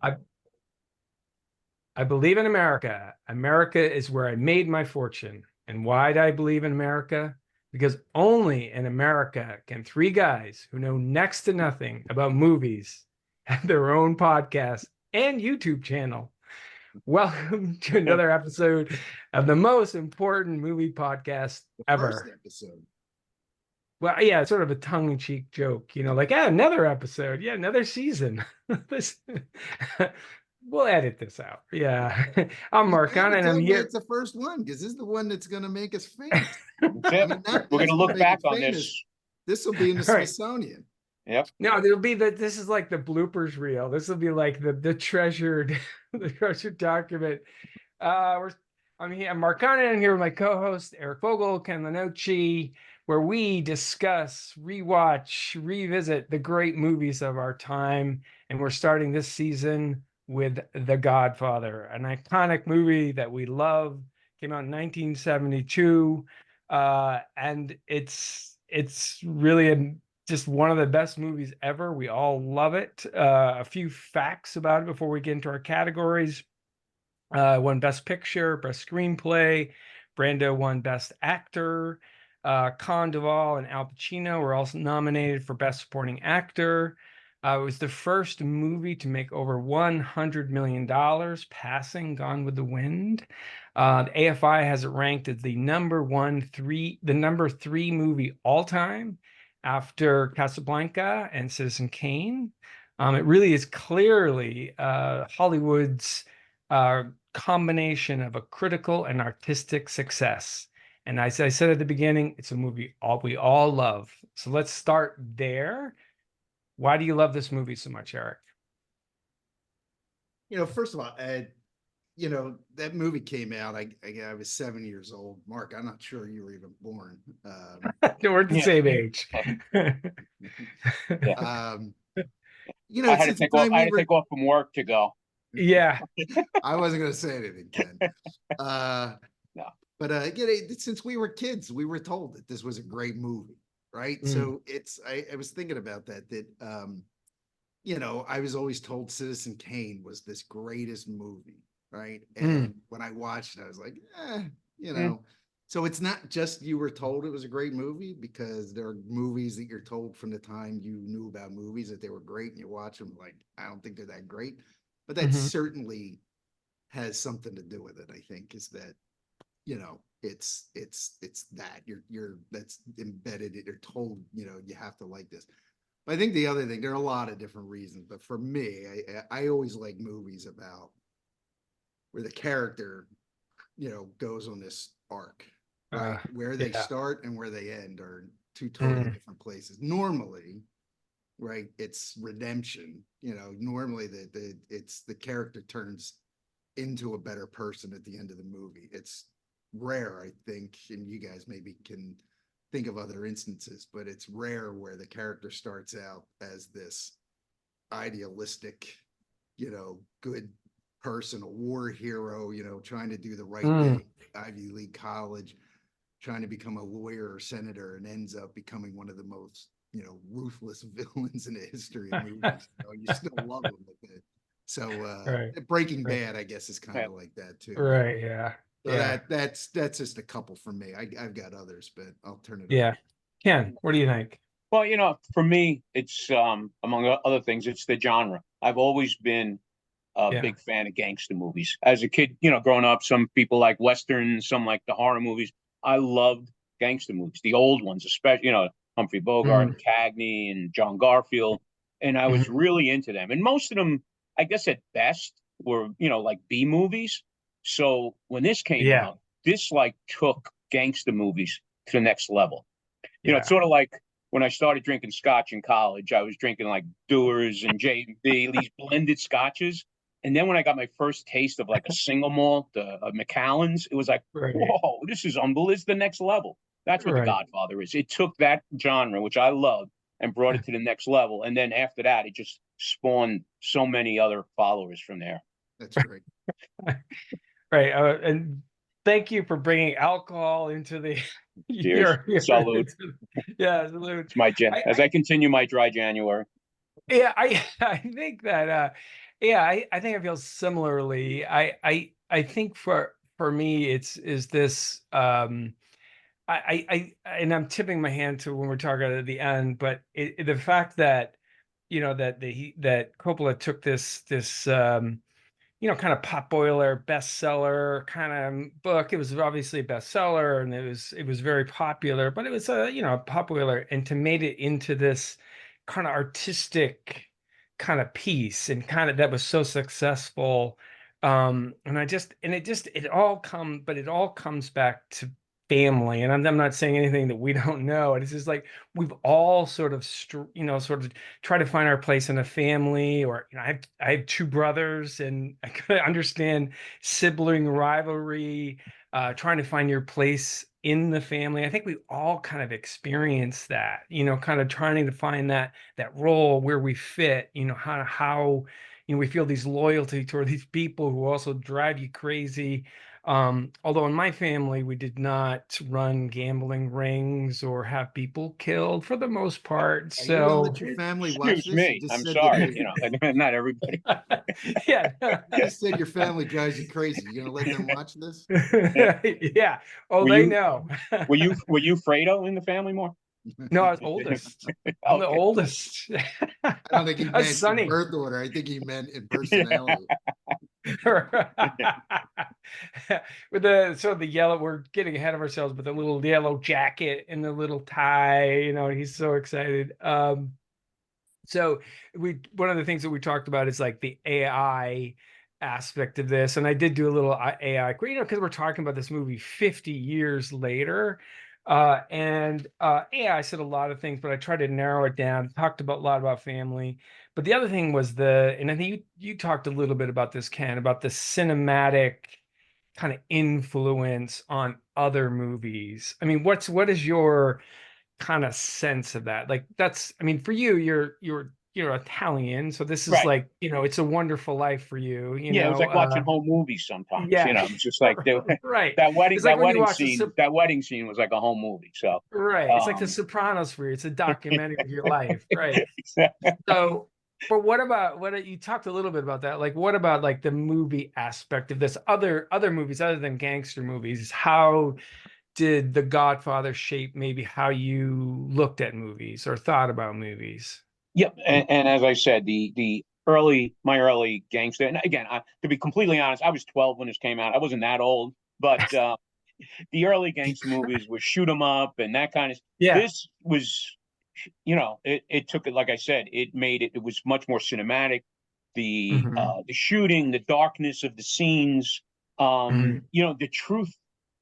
I I believe in America. America is where I made my fortune. And why do I believe in America? Because only in America can three guys who know next to nothing about movies have their own podcast and YouTube channel. Welcome to another episode of the most important movie podcast The first ever. episode. Well, yeah, it's sort of a tongue-in-cheek joke, like, yeah, another episode, yeah, another season. We'll edit this out. Yeah. I'm You Mark gotta and tell I'm everybody here. it's the first one because this is the one that's going to make us famous. That's I it. mean, not We're this gonna will look make back it on famous. this. This will be in the Right. Smithsonian. Yep. No, it'll be that this is like the bloopers reel. This will be like the treasured the treasured document. I'm Mark and I'm here with my co-host Eric Vogel, Ken Lenoci, where we discuss, rewatch, revisit the great movies of our time. And we're starting this season with The Godfather, an iconic movie that we love. Came out in 1972, and it's really just one of the best movies ever. We all love it. A few facts about it before we get into our categories. Won Best Picture, Best Screenplay. Brando won Best Actor. Con Duvall and Al Pacino were also nominated for Best Supporting Actor. It was the first movie to make over $100 million, passing Gone with the Wind. The AFI has it ranked as the number three movie all time after Casablanca and Citizen Kane. It really is clearly Hollywood's combination of a critical and artistic success. And as I said at the beginning, it's a movie we all love. So let's start there. Why do you love this movie so much, Eric? First of all, that movie came out. I was 7 years old. Mark, I'm not sure you were even born. We're the same age. I had to take off from work to go. Yeah. I wasn't going to say anything, Ken. No. But since we were kids, we were told that this was a great movie, right? So I was thinking about that I was always told Citizen Kane was this greatest movie, right? And when I watched it, I was like, So it's not just you were told it was a great movie, because there are movies that you're told from the time you knew about movies that they were great, and you watch them like, I don't think they're that great. But that certainly has something to do with it. I think is that, it's that you're that's embedded. You're told, you have to like this. But I think the other thing, there are a lot of different reasons, but for me, I always like movies about where the character, goes on this arc, right? Where they start and where they end are two totally different places. Normally, right, it's redemption. Normally it's the character turns into a better person at the end of the movie. It's rare, I think, and you guys maybe can think of other instances, but it's rare where the character starts out as this idealistic, good person, a war hero, trying to do the right thing, Ivy League college, trying to become a lawyer or senator, and ends up becoming one of the most ruthless villains in the history of movies. You still love him with it. So Breaking Bad, I guess, is kind of like that too. Right. Yeah. So that's just a couple for me. I've got others, but I'll turn it Yeah. over. Ken, what do you think? Well, for me, it's among other things, it's the genre. I've always been a big fan of gangster movies. As a kid, growing up, some people like Westerns, some like the horror movies. I loved gangster movies, the old ones, especially, Humphrey Bogart, Cagney, and John Garfield. And I was really into them. And most of them, I guess at best, were, like B movies. So when this came out, this like took gangster movies to the next level. It's sort of like when I started drinking scotch in college, I was drinking like Dewar's and J&B, these blended scotches. And then when I got my first taste of like a single malt, a Macallan's, it was like, whoa, this is unbelievable. It's the next level. That's what The Godfather is. It took that genre, which I love, and brought it to the next level. And then after that, it just spawned so many other followers from there. That's great. Right. And thank you for bringing alcohol into the Salute. Yeah, salute. It's my as I continue my dry January. Yeah, I think that Yeah, I think I feel similarly. I think for me is this and I'm tipping my hand to when we're talking at the end, but the fact that that Coppola took this kind of potboiler bestseller kind of book. It was obviously a bestseller and it was very popular, but it was a popular, and to made it into this kind of artistic kind of piece and kind of that was so successful. And it all comes back to family. And I'm not saying anything that we don't know. It's just like we've all sort of sort of try to find our place in a family, or I have two brothers, and I kind of understand sibling rivalry, trying to find your place in the family. I think we all kind of experience that, kind of trying to find that role where we fit, how we feel these loyalty toward these people who also drive you crazy. Although in my family, we did not run gambling rings or have people killed for the most part. Are you gonna So, let your family watch Excuse this? You me, just I'm said that sorry, not everybody. yeah. you just said your family drives you crazy. You gonna let them watch this? Yeah. Oh, Were they you know. were you Fredo in the family more? No, I was oldest. I'm the Okay. oldest. I don't think he That's meant in Sonny. birth order. I think he meant in Yeah. personality. With the the yellow, we're getting ahead of ourselves, but the little yellow jacket and the little tie, he's so excited. So one of the things that we talked about is like the AI aspect of this, and I did do a little AI, because we're talking about this movie 50 years later. And AI said a lot of things, but I tried to narrow it down, talked about a lot about family. But the other thing was and I think you talked a little bit about this, Ken, about the cinematic kind of influence on other movies. I mean, what is your kind of sense of that? Like, that's, I mean, for you, you're Italian, so this is Right. like, It's a Wonderful Life for you, Yeah, it was like watching home movies sometimes. yeah. It's just like Right. It's like that when you wedding watch scene that wedding scene was like a home movie. So, right. It's like The um, Sopranos for you. It's a documentary of your life, right? exactly. So, but you talked a little bit about that? Like, what about like the movie aspect of this? Other movies other than gangster movies, how did The Godfather shape maybe how you looked at movies or thought about movies? Yep, and as I said, my early gangster, and again, to be completely honest, I was 12 when this came out. I wasn't that old, but the early gangster movies were shoot 'em up and that kind of. Yeah. This was, it took it, like I said, it was much more cinematic. Hmm. The shooting, the darkness of the scenes, Hmm. the truth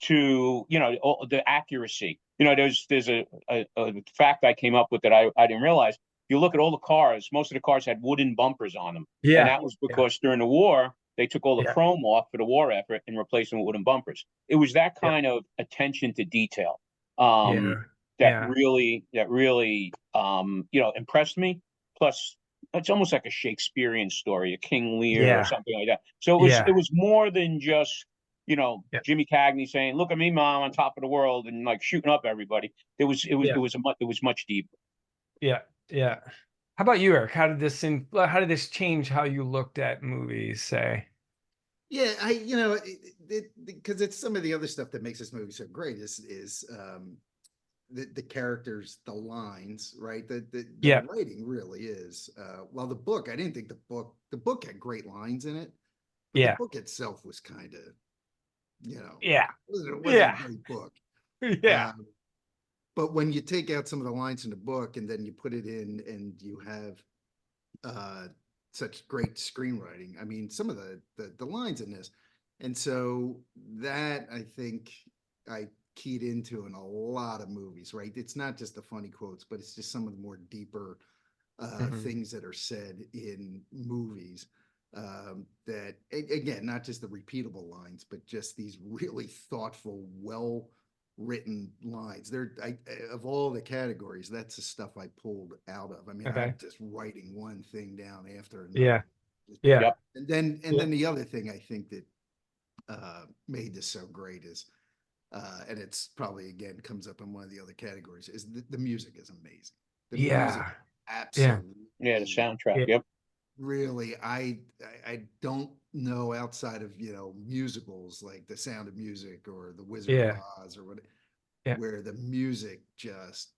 to the accuracy. There's a fact I came up with that I didn't realize. You look at all the cars, most of the cars had wooden bumpers on them. And Yeah. that was Yeah. because during the war, they took all the Yeah. chrome off for the war effort and replaced them with wooden bumpers. It was that Yeah. kind of attention to detail Yeah. that Yeah. really impressed me. Plus, it's almost like a Shakespearean story, a King Lear or Yeah. something like that. So Yeah. it was more than just Yeah. Jimmy Cagney saying, "Look at me, mom, on top of the world," and like shooting up everybody. Yeah. It was much deeper. Yeah. Yeah. How about you, Eric? How did this change how you looked at movies, say? Yeah, because it's some of the other stuff that makes this movie so great is the characters, the lines, right? The Yeah. writing really is. Well, the book, I didn't think the book had great lines in it, but the Yeah. book itself was kind of, you know, Yeah. it wasn't a Yeah. great book. Yeah. Um, but when you take out some of the lines in the book and then you put it in and you have uh such great screenwriting. I mean, some of the lines in this. And so that I think I keyed into in a lot of movies, right? It's not just the funny quotes, but it's just some of the more deeper Hmm. things that are said in movies. That again, not just the repeatable lines, but just these really thoughtful, well written lines. Of all the categories, that's the stuff I pulled out of. I mean, I'm Okay. just writing one thing down after Yeah. another. Yeah. Yep. And Yeah. then the other thing I think that made this so great is and it's probably again comes up in one of the other categories is the music is amazing. The music Yeah. Yeah. absolutely Yeah, the soundtrack. Yeah. Yep. really, I don't know outside of, you know, musicals like The Sound of Music or The Wizard of Yeah. Oz or what, Yeah. where the music just,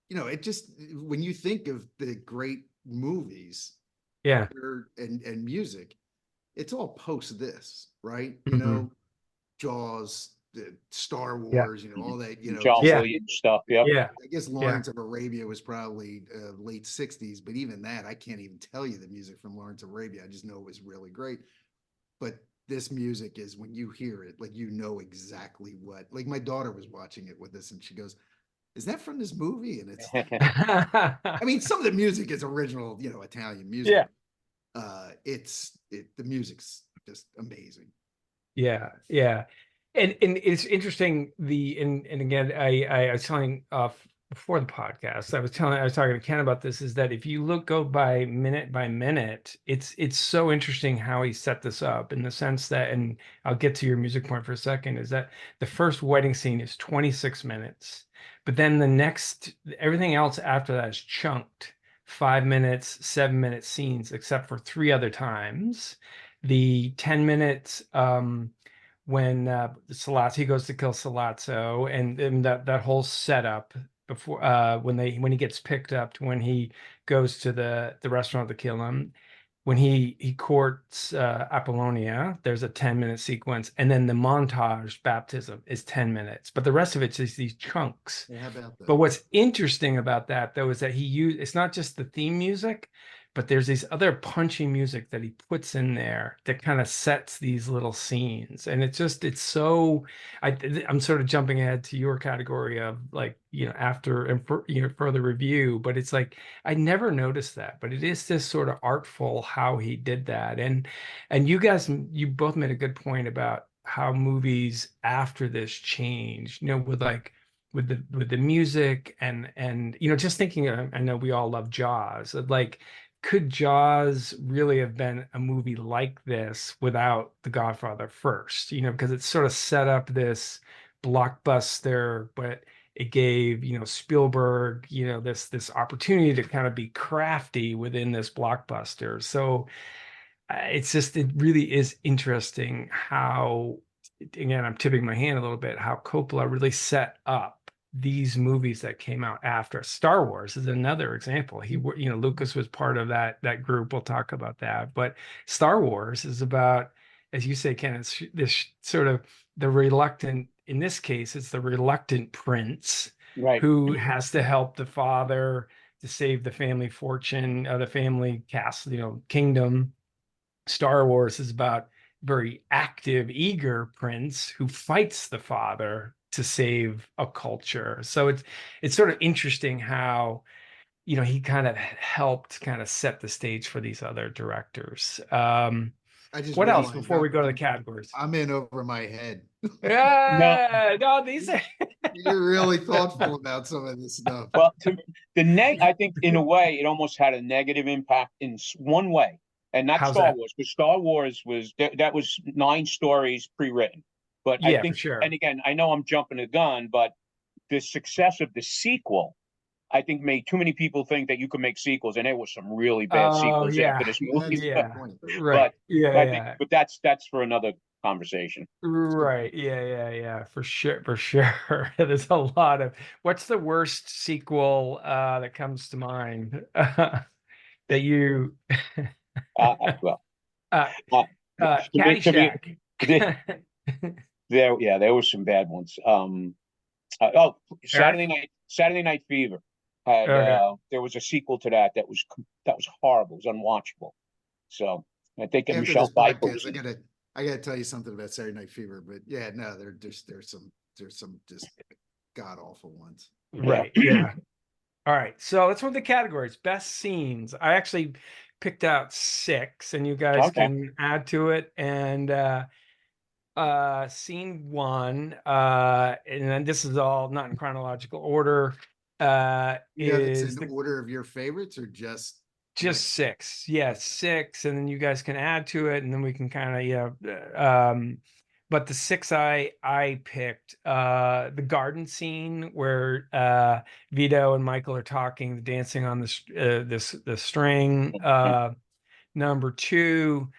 you know, it just, when you think of the great movies Yeah. and music, it's all post this, right? You Mhm. know, Jaws, the Star Yeah. Wars, you know, all that, you know, John just, Yeah. Williams stuff. Yep. Yeah. I guess Yeah. Lawrence of Arabia was probably late 60s, but even that, I can't even tell you the music from Lawrence of Arabia. I just know it was really great. But this music is, when you hear it, like, you know exactly what, like, my daughter was watching it with us and she goes, is that from this movie? And it's, I mean, some of the music is original, you know, Italian music. Yeah. The music's just amazing. Yeah, yeah, and it's interesting. And again, I was telling before the podcast, I was talking to Ken about this. Is that if you go by minute, it's so interesting how he set this up in the sense that, and I'll get to your music point for a second. Is that the first wedding scene is 26 minutes, but then the next everything else after that is chunked 5 minutes, 7 minute scenes, except for three other times the 10 minutes when Salazzo he goes to kill Salazzo and that whole setup before when he gets picked up to when he goes to the restaurant to kill him when he courts Apollonia, there's a 10-minute sequence, and then the montage baptism is 10 minutes, but the rest of it's just these chunks. Yeah, how about that? But what's interesting about that, though, is that it's not just the theme music, but there's these other punchy music that he puts in there that kind of sets these little scenes. And it's so, I'm sort of jumping ahead to your category of like, after and further review, but it's like, I never noticed that, but it is this sort of artful how he did that. And you both made a good point about how movies after this change, with the music and just thinking I know we all love Jaws, like could Jaws really have been a movie like this without The Godfather first, because it sort of set up this blockbuster, but it gave Spielberg this opportunity to kind of be crafty within this blockbuster. So it really is interesting how, again, I'm tipping my hand a little bit, how Coppola really set up these movies that came out after. Star Wars is another example. Lucas was part of that group. We'll talk about that. But Star Wars is about, as you say, Ken, it's this sort of in this case, it's the reluctant prince, Right. who has to help the father to save the family fortune, the family castle, kingdom. Star Wars is about very active, eager prince who fights the father to save a culture. So it's sort of interesting how he kind of helped kind of set the stage for these other directors. I just What else realized before we go to the categories? I'm in over my head. No, Yeah, no, these are You're really thoughtful about some of this stuff. well, I think in a way it almost had a negative impact in one way, and not how's Star that? Wars, because Star Wars was that was 9 stories pre-written. But I Yeah, for think, sure. and again, I know I'm jumping the gun, but the success of the sequel, I think, made too many people think that you could make sequels, and there was some really bad Oh sequels after yeah, this movie. That's a good yeah, point. right, but yeah, I think, yeah. but that's for another conversation. Right. Yeah, for sure, for sure. There's a lot of what's the worst sequel that comes to mind that you Well, uh uh, Caddyshack. there were some bad ones. Eric? Saturday Night Fever had Okay. there was a sequel to that was horrible. It was unwatchable. So I think After Michelle this Pfeiffer was podcast, in it. I gotta tell you something about Saturday Night Fever, but yeah, no, there's some just god awful ones. Yeah. Right. Yeah. All right. So let's move to categories. Best scenes. I actually picked out 6 and you guys Okay. can add to it. And scene 1, and then this is all not in chronological order, You have this in is order of your favorites or just just 6. Yeah, 6, and then you guys can add to it, and then we can kind of, but the 6 I picked, the garden scene where Vito and Michael are talking, dancing on the string. Number two,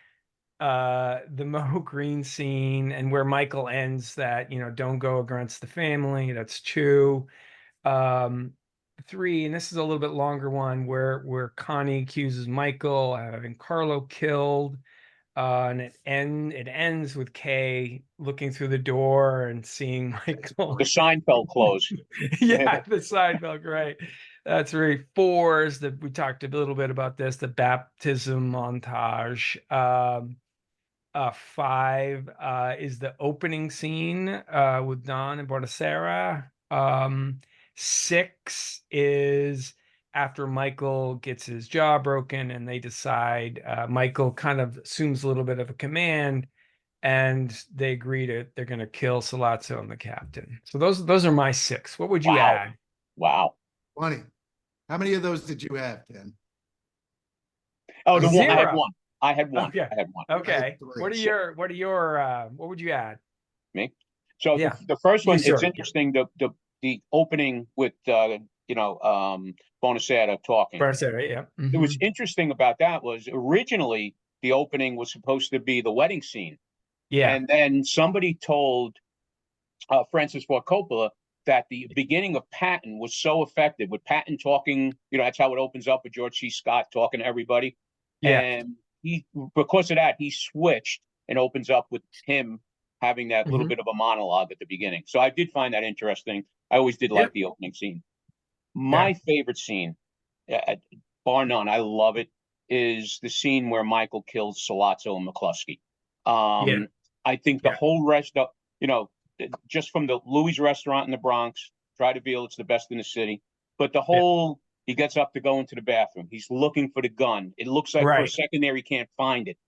the Mo Green scene and where Michael ends that, don't go against the family. That's two. Three, and this is a little bit longer one, where Connie accuses Michael of having Carlo killed. And it ends with Kay looking through the door and seeing Michael. The Seinfeld close. Yeah, the Seinfeld, right. That's right. Four is we talked a little bit about this, the baptism montage. Five is the opening scene with Don and Bonacera. Six is after Michael gets his jaw broken and they decide Michael kind of assumes a little bit of a command and they agree they're going to kill Salazzo and the captain. So those are my six. What would you add? Wow. Funny. How many of those did you have, Ken? Oh, the one. I had Zero. one. I had one. Okay. I had one. Okay. three. What would you add? Me. So Yeah. the first one, Sorry. it's interesting. The opening with Bonacera talking. Bonacera, yeah. It was interesting about that was originally the opening was supposed to be the wedding scene. Yeah. And then somebody told Francis Ford Coppola that the beginning of Patton was so effective with Patton talking, that's how it opens up with George C. Scott talking to everybody. Yeah. And because of that, he switched and opens up with him having that little bit of a monologue at the beginning. So I did find that interesting. I always did like the opening scene. My favorite scene, bar none, I love it, is the scene where Michael kills Salazzo and McCluskey. I think the whole rest of, just from the Louis restaurant in the Bronx, try to feel it's the best in the city. But the whole, he gets up to go into the bathroom. He's looking for the gun. It looks like for a second there he can't find it.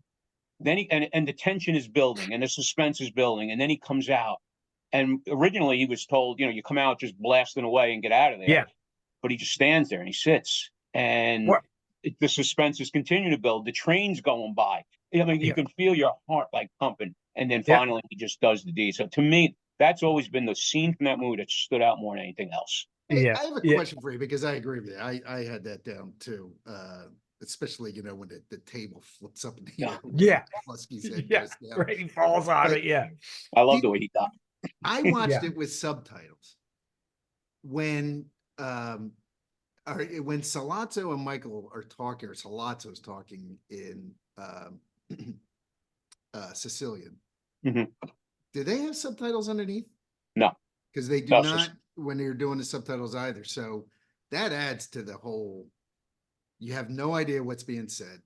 Then and the tension is building and the suspense is building. And then he comes out. And originally he was told, you come out just blasting away and get out of there. Yeah. But he just stands there and he sits. And the suspense is continuing to build. The train's going by. I mean, you can feel your heart like pumping. And then finally he just does the deed. So to me, that's always been the scene from that movie that stood out more than anything else. Hey, I have a question for you because I agree with you. I had that down too. Especially, when the table flips up in the air. Yeah. Husky's head goes down. Right. He falls on it. Yeah. I love the way he died. I watched it with subtitles. When Salazzo and Michael are talking, or Salazzo's talking in Sicilian, do they have subtitles underneath? No. Because they do not when they're doing the subtitles either. So that adds to the whole, you have no idea what's being said.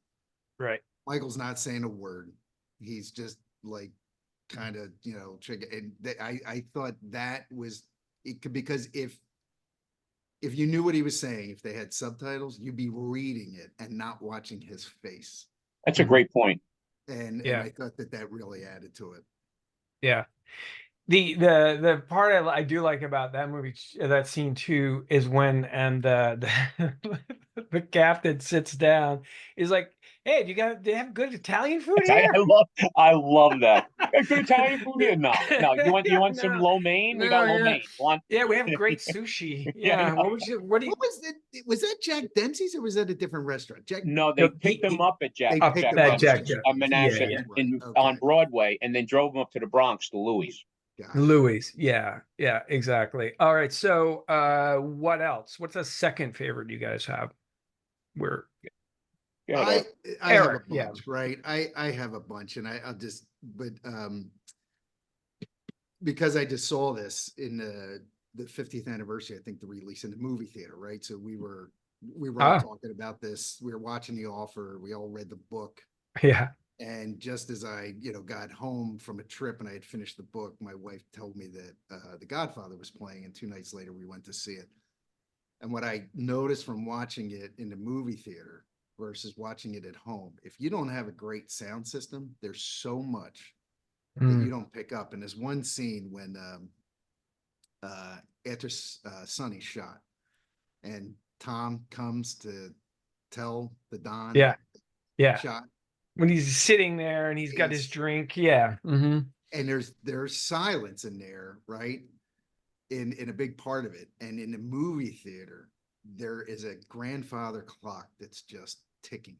Right. Michael's not saying a word. He's just like kind of, trigger. And I thought that was it could, because if you knew what he was saying, if they had subtitles, you'd be reading it and not watching his face. That's a great point. And I thought that really added to it. Yeah. The part I do like about that movie, that scene too, is when the captain sits down. He's like, "Hey, do they have good Italian food here?" I love that. Good Italian food here? No. You want some lo mein? We got lo mein. We have great sushi. Yeah. Was that Jack Dempsey's or was that a different restaurant? No, they picked them up at Jack Dempsey's on Broadway, and then drove them up to the Bronx to Louis. Louis, yeah, exactly. All right, so what else? What's the second favorite you guys have? I have a bunch, right? I have a bunch, and I'll just, but because I just saw this in the 50th anniversary, I think the release in the movie theater, right? So we were all talking about this. We were watching The Offer. We all read the book. Yeah. And just as I, got home from a trip and I had finished the book, my wife told me that The Godfather was playing, and 2 nights later we went to see it. And what I noticed from watching it in the movie theater versus watching it at home, if you don't have a great sound system, there's so much that you don't pick up. And there's one scene when after Sonny's shot and Tom comes to tell the Don shot. When he's sitting there and he's got his drink. Yeah. Mm-hmm. And there's silence in there, right? In a big part of it. And in the movie theater, there is a grandfather clock that's just ticking.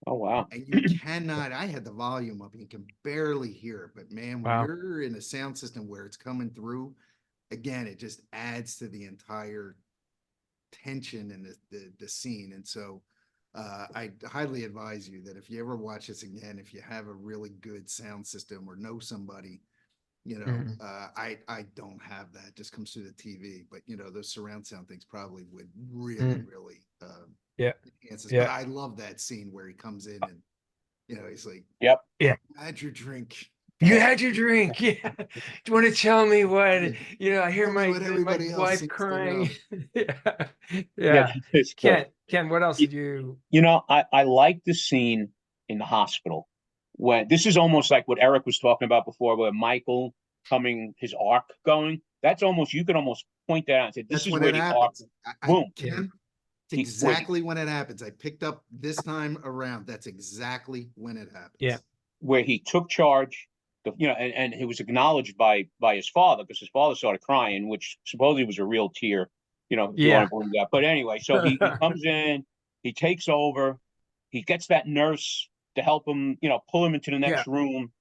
Oh wow. And you cannot, I had the volume up, and you can barely hear it. But man, when Wow. you're in a sound system where it's coming through, again, it just adds to the entire tension in the scene. And so I highly advise you that if you ever watch this again, if you have a really good sound system or know somebody, I don't have that, just comes through the TV, but those surround sound things probably would really, really Yeah. enhance this. Yeah. But I love that scene where he comes in and he's like, Yep. Yeah. had your drink. You had your drink. Yeah. Do you want to tell me what, I hear Tell me my what everybody else wife seems to crying. know. Yeah. Yeah, Yeah. it's good. Ken, what else did you? I like the scene in the hospital when this is almost like what Eric was talking about before, where Michael coming his arc going. That's almost, you could almost point that out and say, this That's is when where it the arc, happens. boom. Ken, it's exactly when it happens. I picked up this time around. That's exactly when it happens. Yeah. Where he took charge, and he was acknowledged by his father, because his father started crying, which supposedly was a real tear, if you want to believe that. But anyway, so he comes in, he takes over, he gets that nurse to help him, pull him into the next room.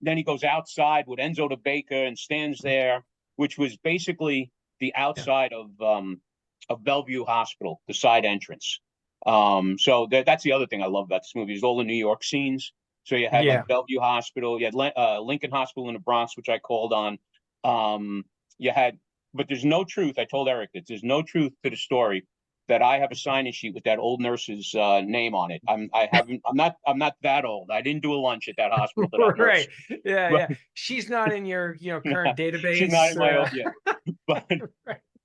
Then he goes outside with Enzo the baker and stands there, which was basically the outside of Bellevue Hospital, the side entrance. So that's the other thing I love about this movie is all the New York scenes. So you had like Bellevue Hospital, you had Lincoln Hospital in the Bronx, which I called on. You had, but there's no truth. I told Eric that there's no truth to the story that I have a sign-in sheet with that old nurse's name on it. I'm not that old. I didn't do a lunch at that hospital for that nurse. Right. Yeah. But, Yeah. She's not in your, current database. She's not in my old, yeah.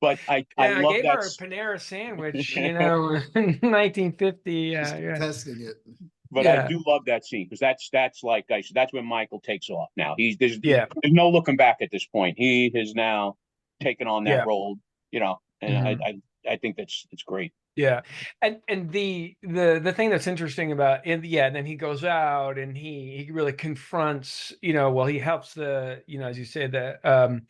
But I I love gave that. her a Panera sandwich, in 1950. Just Yeah. testing it. But I do love that scene because that's like I said, that's when Michael takes off. Now there's no looking back at this point. He has now taken on that role, and I think it's great. Yeah. And the thing that's interesting about it, and then he goes out and he really confronts, well, he helps the, as you say, the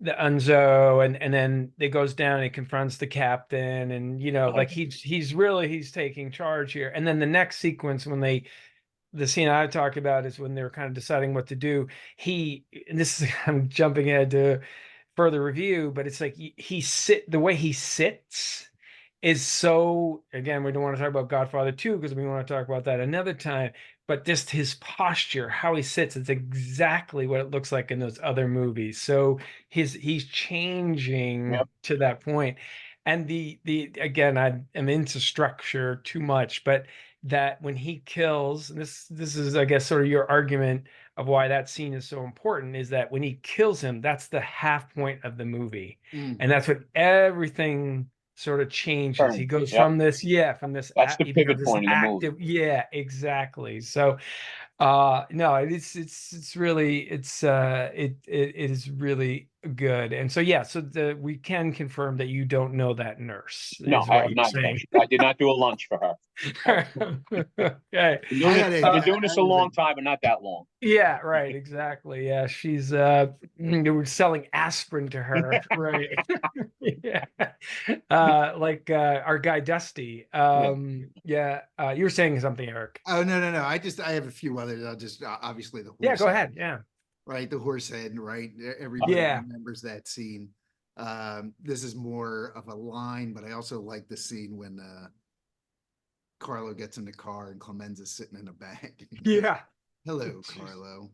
Unzo, and then it goes down and he confronts the captain, and like he's taking charge here. And then the next sequence when the scene I talk about is when they're kind of deciding what to do. And this is, I'm jumping ahead to further review, but it's like the way he sits is so, again, we don't want to talk about Godfather 2 because we want to talk about that another time, but just his posture, how he sits, it's exactly what it looks like in those other movies. So he's changing to that point. And the again, I am into structure too much, but that when he kills, and this is, I guess, sort of your argument of why that scene is so important, is that when he kills him, that's the half point of the movie. And that's what everything sort of changes. He goes from this, that's the pivot point in the movie. Yeah, exactly. So no, it's really, it is really good. And so so we can confirm that you don't know that nurse, No, is I what have you're not. saying. I did not do a lunch for her. Okay. I've been doing this a long time, but not that long. Yeah, right, exactly. Yeah, she's they were selling aspirin to her, right? Yeah. Like our guy Dusty. You were saying something, Eric. Oh, no. I have a few others. I'll just obviously the horse. Yeah, go head, ahead. Yeah. right, the horse head, right? Everybody remembers that scene. This is more of a line, but I also like the scene when Carlo gets in the car and Clemenza's sitting in the back. Yeah. Hello, Carlo.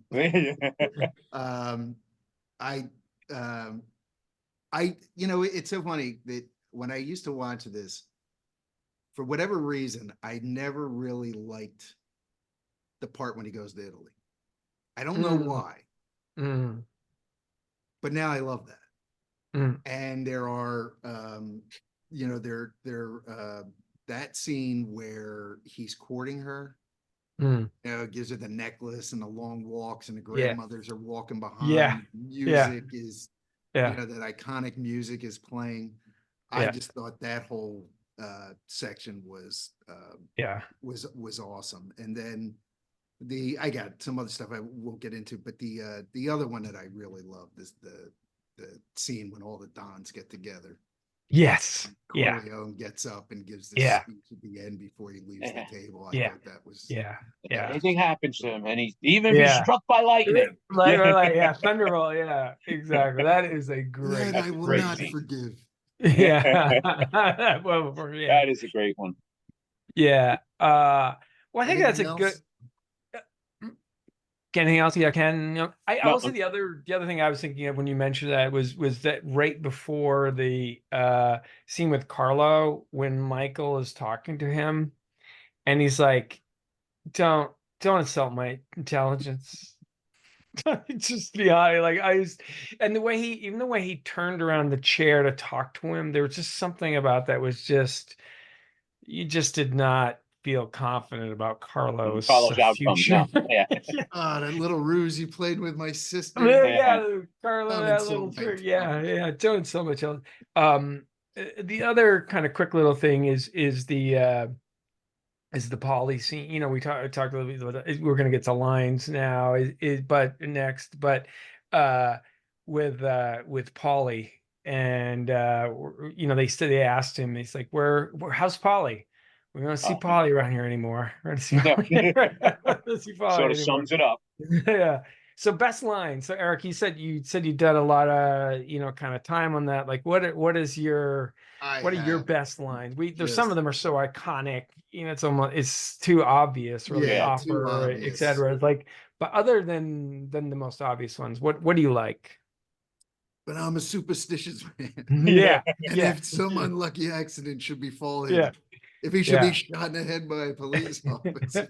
It's so funny that when I used to watch this, for whatever reason, I never really liked the part when he goes to Italy. I don't know why, but now I love that. And there are, that scene where he's courting her. Gives her the necklace and the long walks, and the grandmothers are walking behind. Music is, that iconic music is playing. I just thought that whole section was awesome. And then I got some other stuff I won't get into, but the other one that I really loved is the scene when all the Dons get together. Yes. Yeah. Corleone gets up and gives this Yeah. speech at the end before he leaves the table. I Yeah. thought that was Yeah. Yeah. Anything happens to him, and even if he's Yeah. struck by lightning. Yeah, Thunderbolt. Yeah, exactly. That is a great, that I will great not scene. forgive. Yeah. Well, yeah. That is a great one. Yeah. Well, I think that's a Anything good. else? Anything else? Yeah, Ken. I No, also the other thing I was thinking of when you mentioned that was that right before the scene with Carlo when Michael is talking to him and he's like, "Don't insult my intelligence." Just be honest, like and the way he turned around the chair to talk to him, there was just something about that was just you just did not feel confident about Carlos' Carlos outcomes. future. No, yeah. Ah, that little ruse you played with my sister. Yeah, Carlo, Don't that insult little my trick. intelligence. Yeah, don't so much else. The other kind of quick little thing is the Polly scene. We talked a little bit about that. We're going to get to lines now. But next, but uh, with Polly and they asked him. He's like, how's Polly? We don't see Polly around here anymore. We don't see Polly. We don't see Polly Sort of anymore. sums it up. Yeah. So best line. So Eric, you said you've done a lot of kind of time on that. Like what are your best lines? There's some of them are so iconic, it's too obvious, really, Yeah, too offer, obvious. etc. Like, but other than the most obvious ones, what do you like? But I'm a superstitious man. Yeah. And Yeah. if some unlucky accident should befall him, Yeah. if he should Yeah. be shot in the head by a police officer,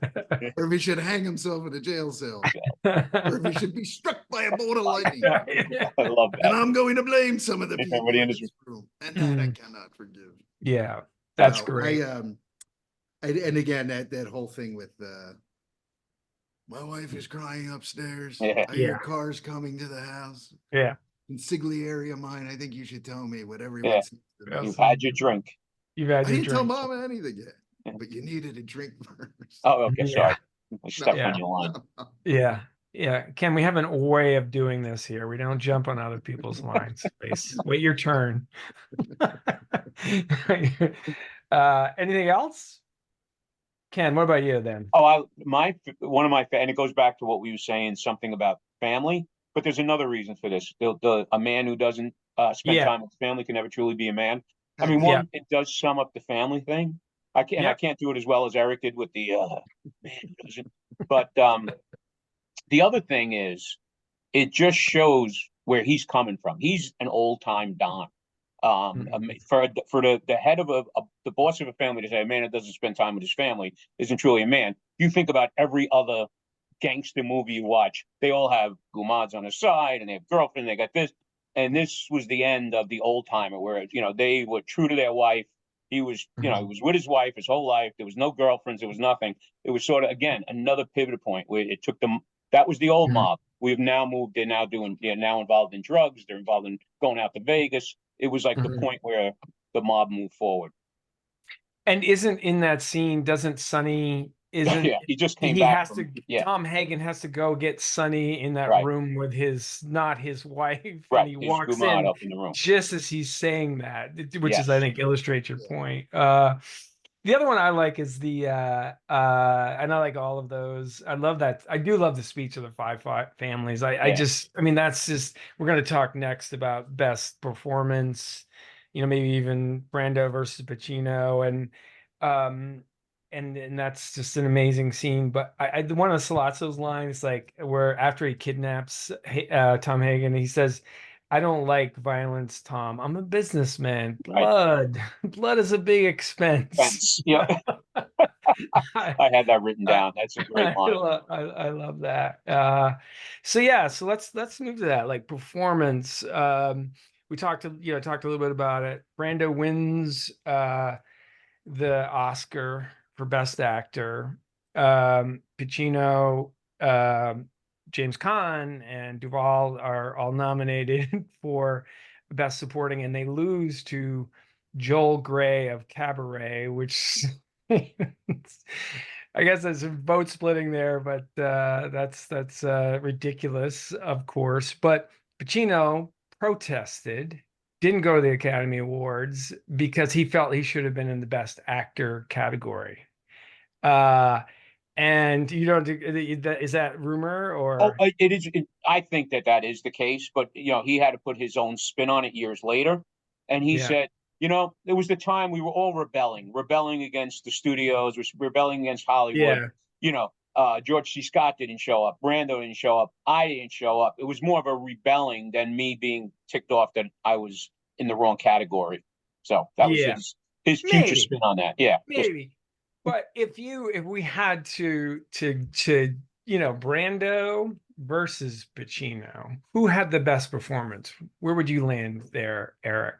or if he should hang himself in a jail cell, or if he should be struck by a bolt of lightning, I love and that. I'm going to blame some of the people Everybody in in this this room, and that I cannot forgive. Yeah. That's No, great. and again that whole thing with my wife is crying upstairs. Yeah. I hear cars coming to the house. Yeah. Consigliere of mine, I think you should tell me what everyone Yeah. seems to know. You've had your drink. You've had I your didn't tell drink. Mama anything yet, but you needed a drink first. Oh, okay. Sorry. I stepped Yeah. on your line. Yeah. Yeah. Ken, we have an way of doing this here. We don't jump on other people's lines. Wait your turn. Anything else? Ken, what about you then? Oh, one of my, and it goes back to what we were saying, something about family. But there's another reason for this. A man who doesn't spend time with family can never truly be a man. I mean, one, it does sum up the family thing. I can't do it as well as Eric did with the man who doesn't. But the other thing is, it just shows where he's coming from. He's an old time Don. For the head of the boss of a family to say a man that doesn't spend time with his family isn't truly a man. You think about every other gangster movie you watch, they all have gumads on the side and they have girlfriend, they got this. And this was the end of the old timer where, they were true to their wife. He was, he was with his wife his whole life. There was no girlfriends. There was nothing. It was sort of, again, another pivot point where it took them. That was the old mob. We've now moved. They're now involved in drugs. They're involved in going out to Vegas. It was like the point where the mob moved forward. And isn't in that scene, doesn't Sonny he just came back. Tom Hagen has to go get Sonny in that room with not his wife. And he walks in up in the room just as he's saying that, which is, I think, illustrates your point. The other one I like is and I like all of those. I love that. I do love the speech of the five families. That's just, we're going to talk next about best performance, maybe even Brando versus Pacino. And that's just an amazing scene. But one of Sollozzo's lines, like where after he kidnaps Tom Hagen, he says, "I don't like violence, Tom. I'm a businessman. Blood is a big expense." Yeah. I had that written down. That's a great line. I love that. So let's move to that, like performance. We talked a little bit about it. Brando wins the Oscar for Best Actor. Pacino, James Caan, and Duvall are all nominated for Best Supporting, and they lose to Joel Grey of Cabaret, which I guess there's some vote splitting there, but that's ridiculous, of course. But Pacino protested didn't go to the Academy Awards because he felt he should have been in the Best Actor category. Uh, and you don't is that rumor Oh, or it is. I think that that is the case, but he had to put his own spin on it years later, and he yeah, said, it was the time we were all rebelling against the studios, was rebelling against Hollywood. yeah, George C. Scott didn't show up, Brando didn't show up, I didn't show up. It was more of a rebelling than me being ticked off that I was in the wrong category. So that was yeah, his future maybe, spin on that. Yeah, just maybe. But if we had to Brando versus Pacino, who had the best performance? Where would you land there, Eric?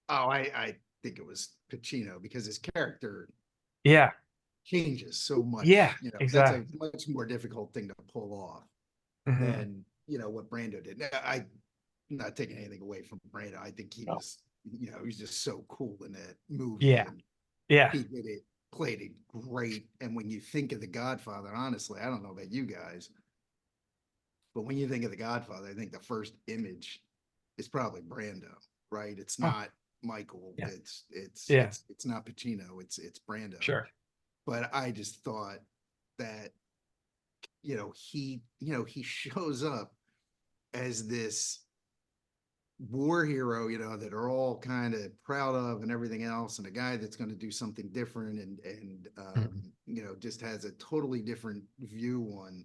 Oh, I think it was Pacino because his character Yeah, changes so yeah, much. That's a exactly. much more difficult thing to pull off Hmm. than what Brando did. I'm not taking anything away from Brando. I think he no. was, he's just so cool in that movie, Yeah, and yeah. he played it great. And when you think of The Godfather, honestly, I don't know about you guys, but when you think of The Godfather, I think the first image is probably Brando, right? It's Oh, not Michael. yeah, yeah, It's not Pacino. It's Brando. sure. But I just thought that he shows up as this war hero, that are all kind of proud of and everything else, and a guy that's going to do something different, and Mhm. just has a totally different view on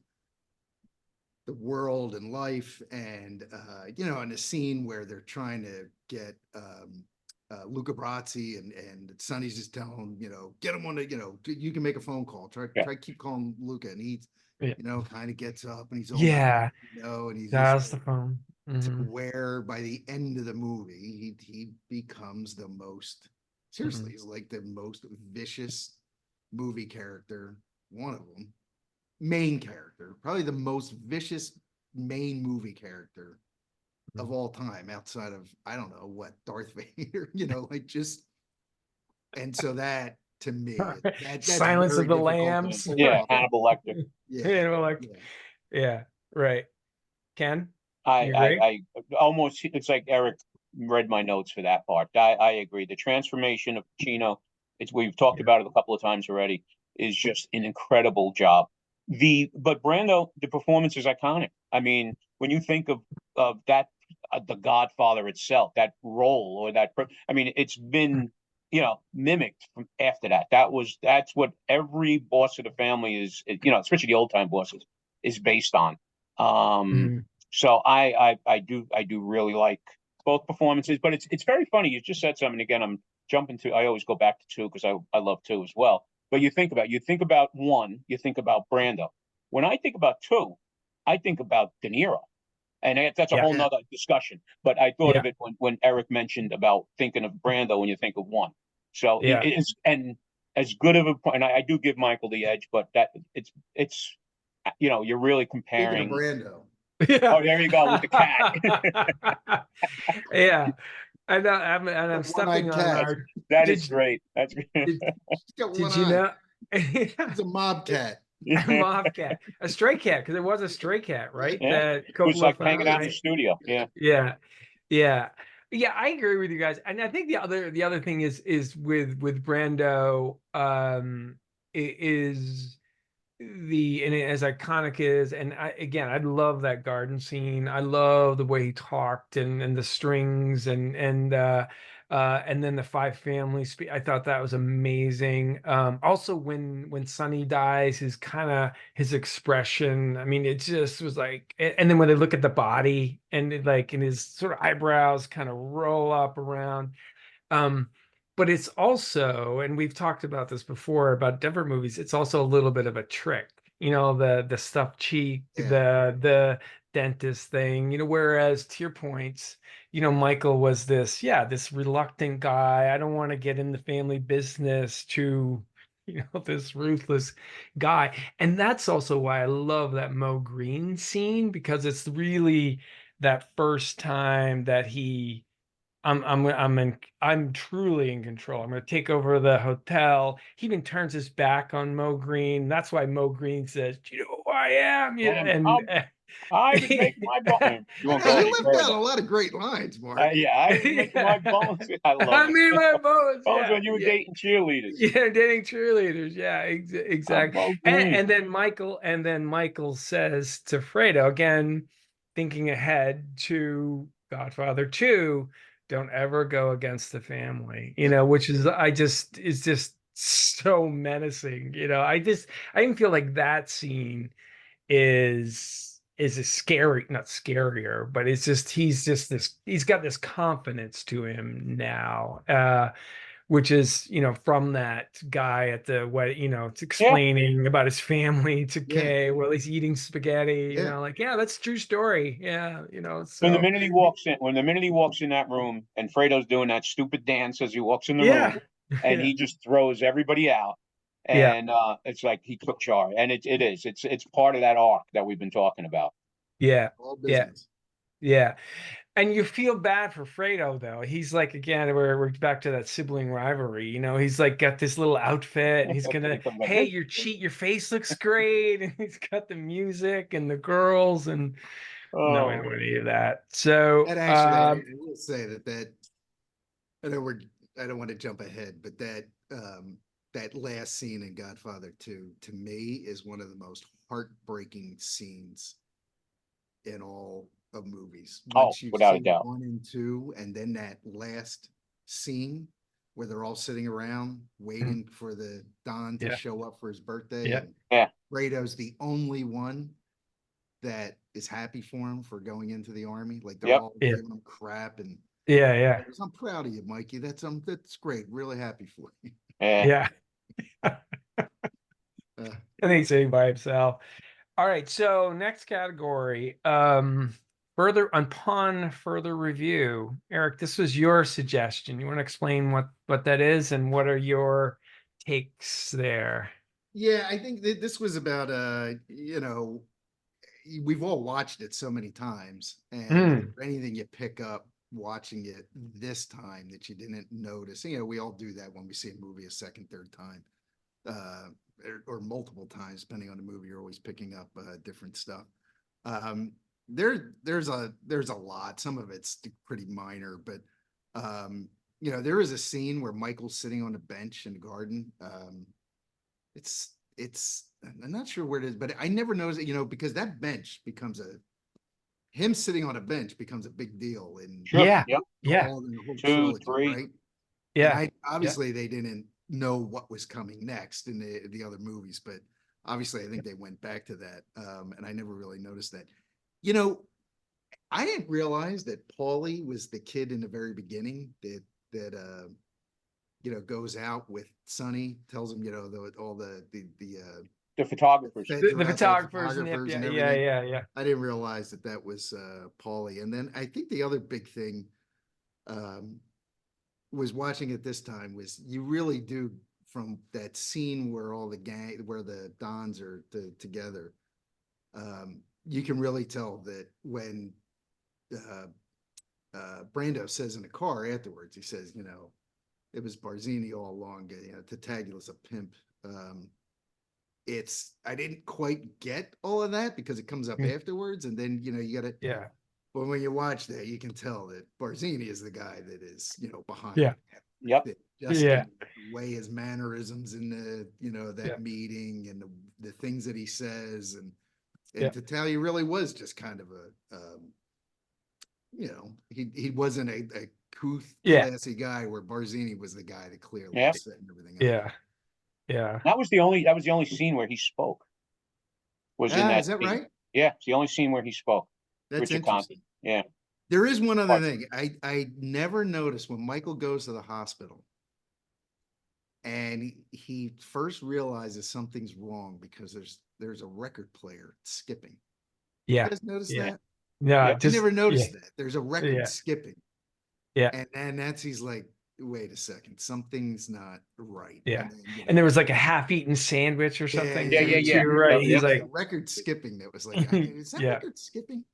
the world and life, and in a scene where they're trying to get Luca Brasi, and Sonny's just telling him, get him on the, you can make a phone call. Yeah, Try keep calling Luca, and he, Yeah, kind of gets up, and he's almost, yeah. and he's just That's the phone. to Hmm. where by the end of the movie, he becomes the most, seriously, Hmm. he's like the most vicious movie character, one of them, main character, probably the most vicious main movie character of all time, outside of, I don't know what, Darth Vader, like just, and so that, to me, that's Silence of very the difficult to Lambs. pull yeah, off. Hannibal Lecter. Yeah, Like, yeah, yeah, right. Ken, I, you I, agree? I almost, it's like Eric read my notes for that part. I agree. The transformation of Pacino, we've talked Yeah. about it a couple of times already, is just an incredible job. But Brando, the performance is iconic. I mean, when you think of that, the Godfather itself, that role or I mean, it's been mimicked from after that. That's what every boss of the family is, especially the old time bosses, is based on. Um, Mhm. so I do really like both performances, but it's very funny. You just said something again. I'm jumping to. I always go back to two because I love two as well. But you think about one, you think about Brando. When I think about two, I think about De Niro, and that's a Yeah, whole yeah, nother discussion. But I thought yeah, of it when Eric mentioned about thinking of Brando when you think of one. So yeah. it is, and as good of a point, and I do give Michael the edge, but that it's you're really speaking of comparing. Brando, Yeah. Oh, there you go with the cat. Yeah. And the I'm stepping one-eyed on cat, That's our that is did great. That's did he's got one did you eye, know he's a mob cat. a yeah, mob cat, a stray cat, because it was a stray cat, right? yeah. That It was Coppola like It hanging found, out in the right? was. studio. Yeah. Yeah, Yeah, yeah, yeah. I agree with you guys, and I think the other thing is with Brando, is and as iconic is, and I love that garden scene. I love the way he talked, and the strings, and then the five families I thought that was amazing. Also when Sonny dies, his expression, I mean, it just was like, and then when they look at the body, and his sort of eyebrows kind of roll up around. um, but it's also, and we've talked about this before about Denver movies, it's also a little bit of a trick. The stuffed cheek, Yeah. the dentist thing, whereas to your points, Michael was this reluctant guy. I don't want to get in the family business to, this ruthless guy. And that's also why I love that Mo Green scene, because it's really that first time that I'm truly in control. I'm going to take over the hotel. He even turns his back on Mo Green. That's why Mo Green says, I am. Yeah, I was making my bones. You won't go You any left out further. a lot of great lines, Mark. Yeah, I was making my bones. I love I it. mean my bones. Bones Yeah, when you were yeah. dating cheerleaders. Yeah, dating cheerleaders. Yeah, I'm exactly. both And, me. then Michael says to Fredo again, thinking ahead to Godfather 2, don't ever go against the family, Yep. which is just so menacing. I even feel like that scene is a scary, not scarier, but he's got this confidence to him now. Which is, from that guy at the wedding, it's Yeah. explaining about his family to Yeah. Kay while he's eating spaghetti, Yeah. like, yeah, that's a true story. Yeah, When the so minute he walks in that room, and Fredo's doing that stupid dance as he walks in the yeah, room, and yeah, he just throws everybody out, yeah, and it's like he took charge, and it's part of that arc that we've been talking about. yeah, All yeah, business. yeah. And you feel bad for Fredo though. He's like, again, we're back to that sibling rivalry. He's like got this little outfit, and he's gonna, He comes like hey, this. your face looks great, and he's got the music and the girls, and no, I don't Oh, want any of that. So, And actually, I will say that I know I don't want to jump ahead, but that last scene in Godfather 2 to me is one of the most heartbreaking scenes in all of movies. oh, Once you've without a seen doubt. 1 and 2, and then that last scene where they're all sitting around waiting for the Don to yeah, show up for his birthday, yeah, and Yeah, Fredo's the only one that is happy for him for going into the army. Like they're yep. all yeah, giving him crap, and yeah, yeah, I'm proud of you, Mikey. That's great. Really happy for you. Yeah. yeah. Uh, And he's sitting by himself. All right, so next category. Upon further review, Eric, this was your suggestion. You want to explain what that is and what are your takes there? yeah, I think that this was about we've all watched it so many times, and is Mm, there anything you pick up watching it this time that you didn't notice? We all do that when we see a movie a second, third time, uh, or multiple times, depending on the movie. You're always picking up different stuff. There's a lot. Some of it's pretty minor, but there is a scene where Michael's sitting on a bench in the garden. It's I'm not sure where it is, but I never noticed it, because that bench becomes him sitting on a bench becomes a big deal in Sure. yeah, Yep. yeah, all the whole 2, trilogy, 3. right? And yeah, I yeah, obviously they didn't know what was coming next in the other movies, but obviously I think they went back to that. And I never really noticed that. You know, I didn't realize that Paulie was the kid in the very beginning that goes out with Sonny, tells him, all The photographers. feds the are out there, photographers and photographers yeah, and yeah, everything. yeah, yeah. I didn't realize that was Paulie. And then I think the other big thing um, was watching it this time was you really do, from that scene where where the Dons are together, you can really tell that when uh, Brando says in the car afterwards, he says, it was Barzini all along, Tartaglia's a pimp. I didn't quite get all of that because it comes up Mm, afterwards, and then you got to. yeah, But when you watch that, you can tell that Barzini is the guy that is behind yeah, Yep. it. Just yeah, the way his mannerisms in yeah, that meeting, and the things that he says, and yeah, to tell you really was just kind of he wasn't a couth, yeah, classy guy, where Barzini was the guy that clearly Yep. was setting everything up. yeah, yeah. That was the only scene where he spoke. Was in that Is that scene. right? Yeah, it's the only scene where he spoke. That's Richard interesting. Conte. Yeah. There is one other Part- thing. I never noticed when Michael goes to the hospital and he first realizes something's wrong because there's a record player skipping. You Yeah, guys notice yeah, that? yeah, Yep. I just never yeah, noticed that. There's a record yeah, skipping. yeah, And he's like, wait a second, something's not right. yeah. And then, And there was like a half-eaten sandwich or yeah, something Yeah, yeah, yeah, too. yeah. You're right. Yep, there He's yep. was a like, record skipping that was like, is that yeah, record skipping?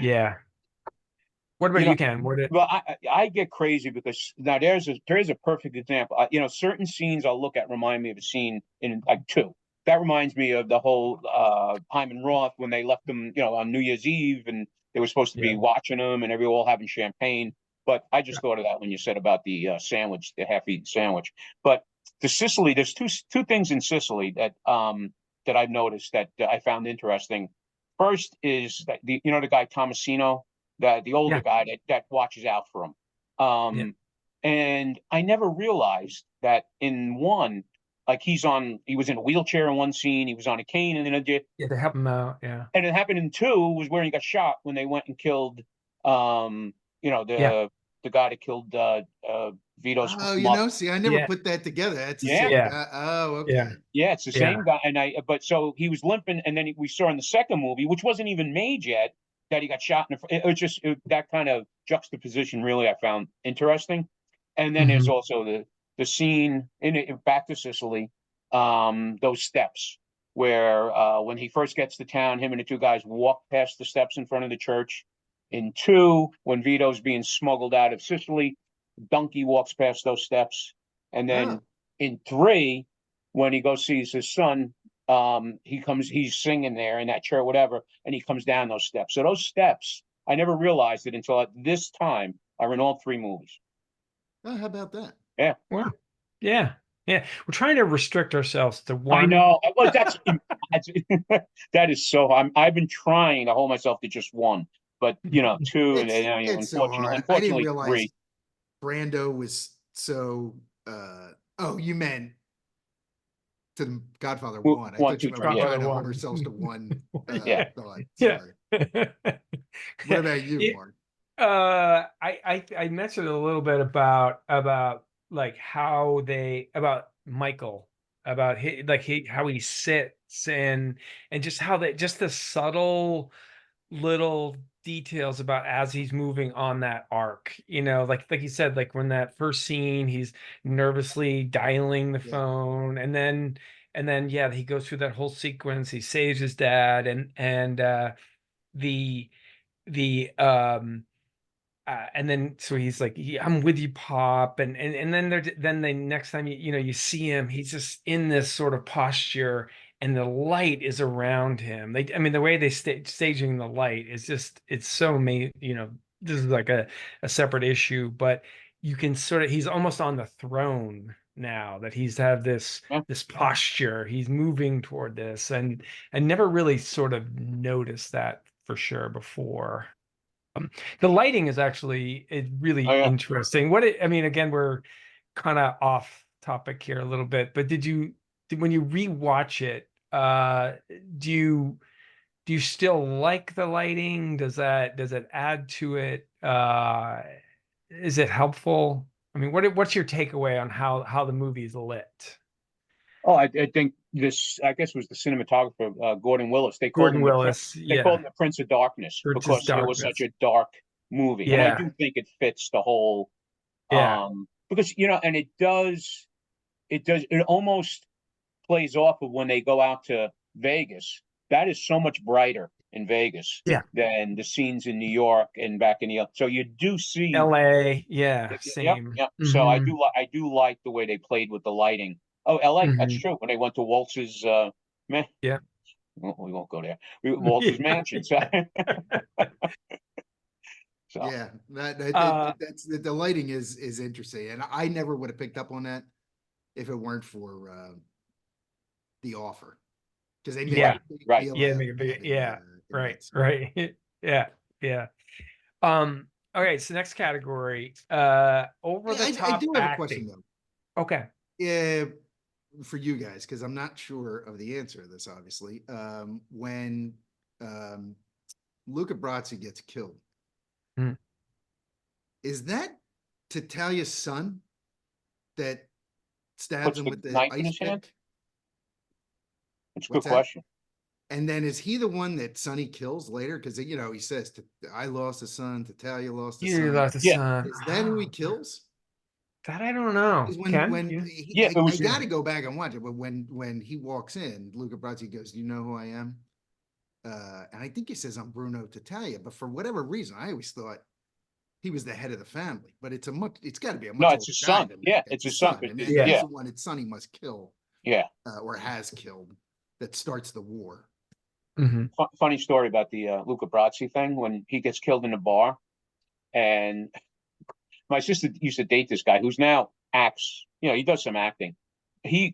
yeah. What about You you, know, Ken? What did? well, I get crazy because now there is a perfect example. Certain scenes I'll look at remind me of a scene in like 2. that reminds me of the whole Hyman Roth when they left them, on New Year's Eve, and they were supposed to be watching them, and everyone all having champagne. But I just thought of that when you said about the sandwich, the half-eaten sandwich. But to Sicily, there's two things in Sicily that I've noticed that I found interesting. First is that the guy Tomasino, the older guy that watches out for him. And I never realized that in one, like he was in a wheelchair in one scene, he was on a cane, and then to help him out, and it happened in two was where he got shot when they went and killed, the guy that killed Vito's mother. See, I never put that together. That's the same guy. Oh, okay. Yeah, it's the same guy. But so he was limping, and then we saw in the second movie, which wasn't even made yet, that he got shot in the. It was just that kind of juxtaposition. Really, I found interesting. And then there's also the scene in Back to Sicily, those steps where when he first gets to town, him and the two guys walk past the steps in front of the church. In two, when Vito's being smuggled out of Sicily, Donkey walks past those steps. And then in three, when he goes sees his son, he's singing there in that church, whatever, and he comes down those steps. So those steps, I never realized it until at this time are in all three movies. Oh, how about that? Yeah. Wow. Yeah. We're trying to restrict ourselves to one. I know. Well, that is so. I've been trying to hold myself to just one, but two. It's so hard. I didn't realize three. Brando was so. You meant to the Godfather 1. I thought you were trying to hold ourselves to one. Thought. Sorry. What about you, Mark? I mentioned a little bit about like how about Michael, about how he sits and just how just the subtle little details about as he's moving on that arc, like you said, like when that first scene, he's nervously dialing the phone, and then he goes through that whole sequence. He saves his dad, and and then so he's like, I'm with you, Pop, and then the next time you see him, he's just in this sort of posture, and the light is around him. The way they staging the light is just, it's so amazing. This is like a separate issue, but you can he's almost on the throne now, that he's have this posture. He's moving toward this, and I never really sort of noticed that for sure before. The lighting is actually really interesting. Again, we're kind of off topic here a little bit, but when you rewatch it, do you still like the lighting? Does it add to it? Is it helpful? What's your takeaway on how the movie is lit? Oh, I think this, I guess, was the cinematographer, Gordon Willis. They called him the Prince of Darkness because it was such a dark movie. And I do think it fits the whole, because, and it almost plays off of when they go out to Vegas. That is so much brighter in Vegas than the scenes in New York and back in so you do see LA. Same. Yep. So I do like the way they played with the lighting. Oh, LA, that's true. When they went to Waltz's we won't go there. Waltz's mansion. So. Yeah, that's the lighting is interesting, and I never would have picked up on that if it weren't for The Offer, because they made right. Okay, so next category, over the top. I do have a question though. Okay. Yeah, for you guys, because I'm not sure of the answer to this. Obviously, when Luca Brasi gets killed. Is that Tatalia's son that stabs him with the ice pick? That's a good question. And then is he the one that Sonny kills later? Because he says, "I lost a son. Tatalia lost a son." You lost a son. Is that who he kills? That I don't know. I got to go back and watch it. But when he walks in, Luca Brasi goes, "Do you know who I am?" And I think he says, "I'm Bruno Tatalia." But for whatever reason, I always thought he was the head of the family. But it's got to be a much older it's his son. Yeah, it's his son. And he's the one his son he must kill. Yeah. Or has killed. that starts the war. Funny story about the Luca Brasi thing when he gets killed in the bar, and my sister used to date this guy who's now acts. You know, he does some acting. He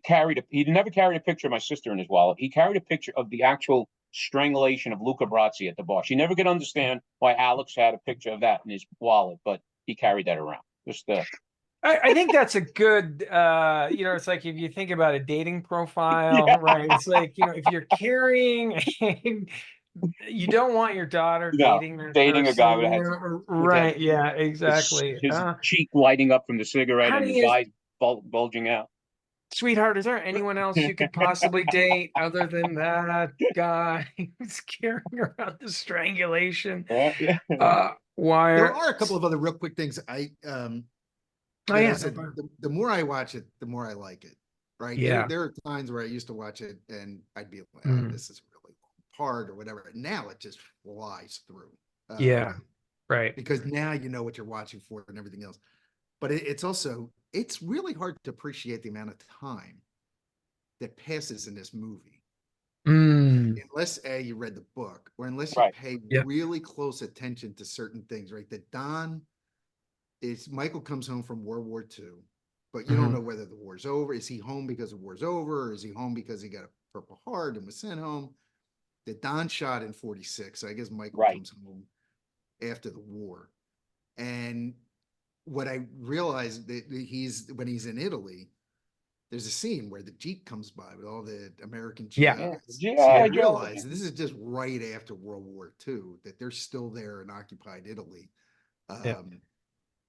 never carried a picture of my sister in his wallet. He carried a picture of the actual strangulation of Luca Brasi at the bar. She never could understand why Alex had a picture of that in his wallet, but he carried that around. Just I think that's a good, you know, it's like if you think about a dating profile, yeah. right? It's like, you know, if you're carrying, you don't want your daughter dating that dating a guy person, with you know, right? Yeah, exactly. his cheek lighting up from the cigarette How and do his you, eyes bulging out. sweetheart, is there anyone else you could possibly date other than that guy who's carrying around the strangulation Yeah. wire? There are a couple of other real quick things Oh that I yeah, said, the more I watch it, the more I like it. Right. yeah. There are times where I used to watch it and I'd be like, oh, this is really hard or whatever. Now it just flies through. Yeah. Right. Because now you know what you're watching for and everything else. But it's really hard to appreciate the amount of time that passes in this movie. Unless you read the book or unless you pay really close attention to certain things, right? That Michael comes home from World War II, but you don't know whether the war's over. Is he home because the war's over, or is he home because he got a Purple Heart and was sent home? That Don shot in 46, so I guess Michael comes home after the war. And what I realized that when he's in Italy, there's a scene where the Jeep comes by with all the American GIs. So I realized this is just right after World War II, that they're still there in occupied Italy.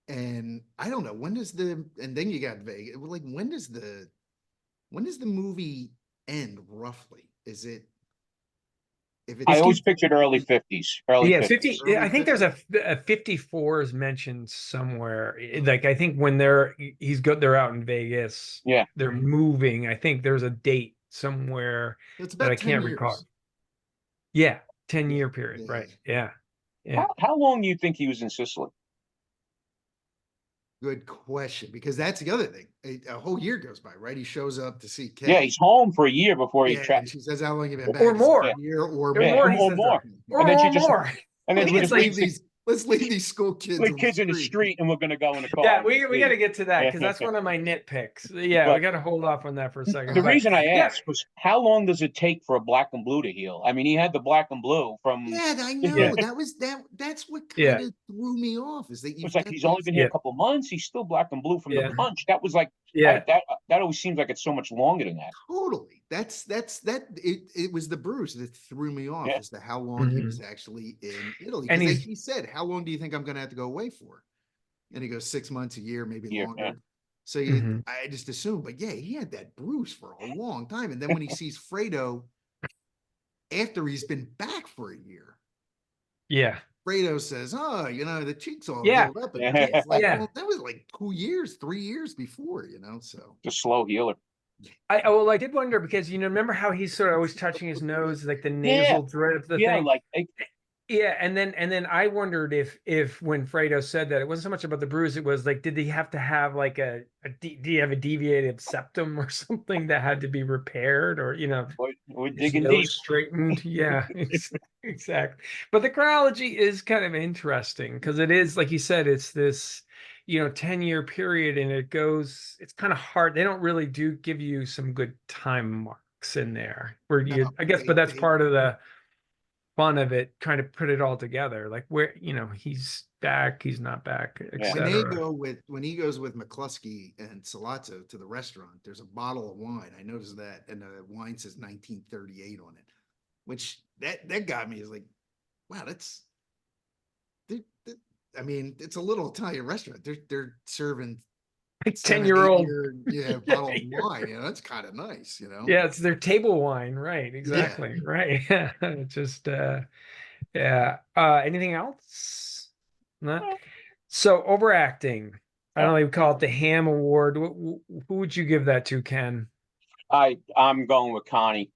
And I don't know, and then you got Vegas. Like, when does the movie end roughly? Is it, I always pictured early 50s. Early 50s. 50. I think there's a 54 is mentioned somewhere. Like, I think when they're out in Vegas. Yeah. They're moving. I think there's a date somewhere that I can't recall. Yeah, 10-year period. Right. Yeah. How long do you think he was in Sicily? Good question, because that's the other thing. A whole year goes by, right? He shows up to see Kay. Yeah, he's home for a year before he and she says, "How long you been back?" Or more. A year or more. more. And then she just and then let's leave these school kids in the street, and we're gonna go in the car. Yeah, we got to get to that because that's one of my nitpicks. Yeah, we got to hold off on that for a second. The reason I asked was, how long does it take for a black and blue to heal? I mean, he had the black and blue from. Yeah, I know. That's what kind of threw me off. Is that it's like he's only been here a couple of months. He's still black and blue from the punch. That was like, that always seems like it's so much longer than that. Totally. It was the bruise that threw me off as to how long he was actually in Italy. And he said, "How long do you think I'm going to have to go away for?" And he goes, 6 months, a year, maybe longer. Yeah. So I just assumed, but he had that bruise for a long time. And then when he sees Fredo after he's been back for a year, Fredo says, "Oh, the cheeks all healed up." And it's like, well, that was like 2 years, 3 years before, so the slow healer. I did wonder because remember how he's sort of always touching his nose, like the nasal drip, the thing. And then I wondered if when Fredo said that, it wasn't so much about the bruise, it was like, did he have to have like do you have a deviated septum or something that had to be repaired, or we're digging deep, straightened? Yeah, exactly. But the chronology is kind of interesting because it is, like you said, it's this 10-year period, and it's kind of hard. They don't really give you some good time marks in there where but that's part of the fun of it, trying to put it all together, like where he's back, he's not back, etc. When he goes with McCluskey and Salazzo to the restaurant, there's a bottle of wine. I noticed that, and the wine says 1938 on it, which that got me. Is like, wow, I mean, it's a little Italian restaurant. They're serving 10-year-old bottle of wine. That's kind of nice, Yeah, it's their table wine, right? Exactly, right. Just anything else? No? So overacting. I don't know, we call it the Ham Award. Who would you give that to, Ken? I'm going with Connie.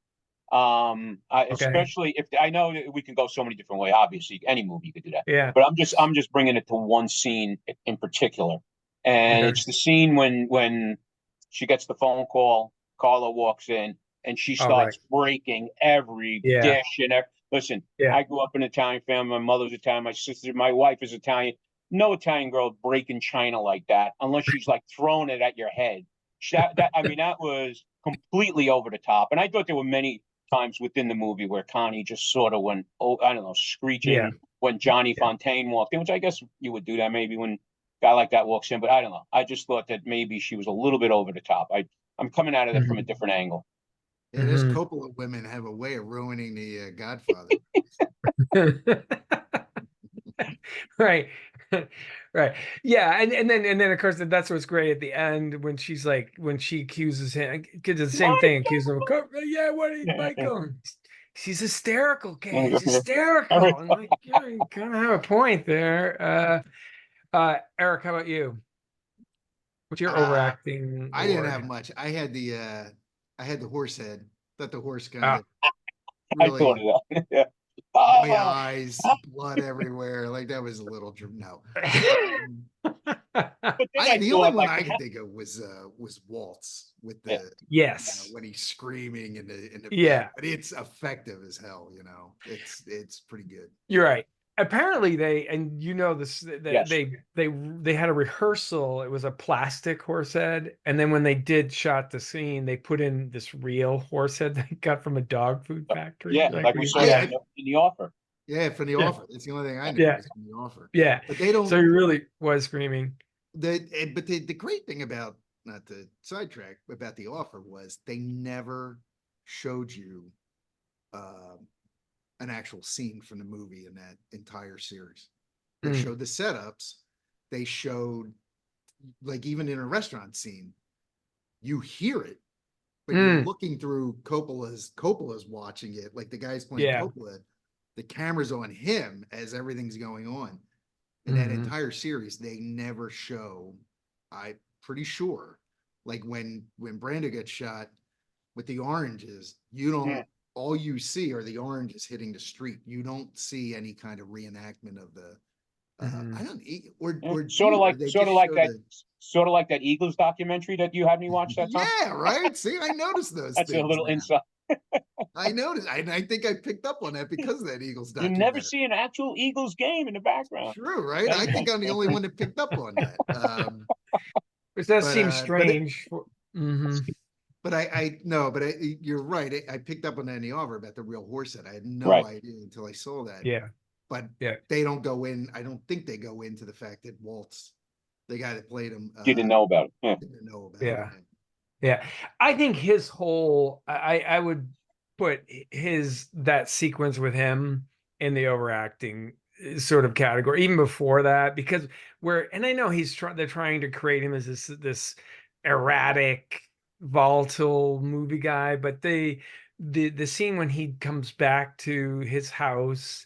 Especially if I know we can go so many different ways. Obviously, any movie you could do that. Yeah. But I'm just bringing it to one scene in particular, and it's the scene when she gets the phone call. Carlo walks in, and she Oh, right. starts breaking every Yeah. dish listen, Yeah. I grew up in an Italian family. My mother's Italian, my wife is Italian. No Italian girl breaking china like that unless she's like throwing it at your head. I mean, that was completely over the top. And I thought there were many times within the movie where Connie just sort of went, oh, I don't know, screeching Yeah. when Johnny Fontaine walked in, which I guess you would do that maybe when a guy like that walks in, but I don't know. I just thought that maybe she was a little bit over the top. I'm coming at it from a different angle. Yeah, there's Coppola women have a way of ruining the Godfather. Right. Right. Yeah. And then of course that's what's great at the end when she's like when she accuses him, did the same thing, accuses him of, yeah, what is Michael? She's hysterical, Kay. She's hysterical. And like, yeah, you kind of have a point there. Eric, how about you? What's your overacting? I didn't have much. I had the horse head. Thought the horse kind of really, I thought of that. my eyes, blood everywhere. Like that was a little no. The only one I could think of was Waltz with the yes, when he's screaming in the bed. But it's effective as hell. It's pretty good. You're right. Apparently they, and this, they had a rehearsal. It was a plastic horse head, and then when they shot the scene, they put in this real horse head they got from a dog food factory. Yeah, like we saw in The Offer. Yeah, from The Offer. It's the only thing I know. Yeah, from The Offer. Yeah, but they don't. So he really was screaming. But the great thing about, not to sidetrack, about The Offer was they never showed you an actual scene from the movie in that entire series. They showed the setups. They showed, like, even in a restaurant scene, you hear it, but you're looking through Coppola's watching it. Like the guy's playing Coppola, the camera's on him as everything's going on. In that entire series, they never show, I'm pretty sure, like when Brando gets shot with the oranges, you don't, all you see are the oranges hitting the street. You don't see any kind of reenactment of the, I don't, or sort of like that Eagles documentary that you had me watch that time. Yeah, right. See, I noticed those. That's things a little insight. I noticed. I think I picked up on that because of that Eagles You documentary. never see an actual Eagles game in the background. True, right? I think I'm the only one that picked up on that. Which does seem strange. But you're right. I picked up on that in The Offer about the real horse head. I had no idea until I saw that. Yeah. But they don't go in. I don't think they go into the fact that Waltz, the guy that played him, didn't know about it. Didn't know about it. Yeah. I think his whole, I would put that sequence with him in the overacting sort of category, even before that, because and I know they're trying to create him as this erratic, volatile movie guy, but the scene when he comes back to his house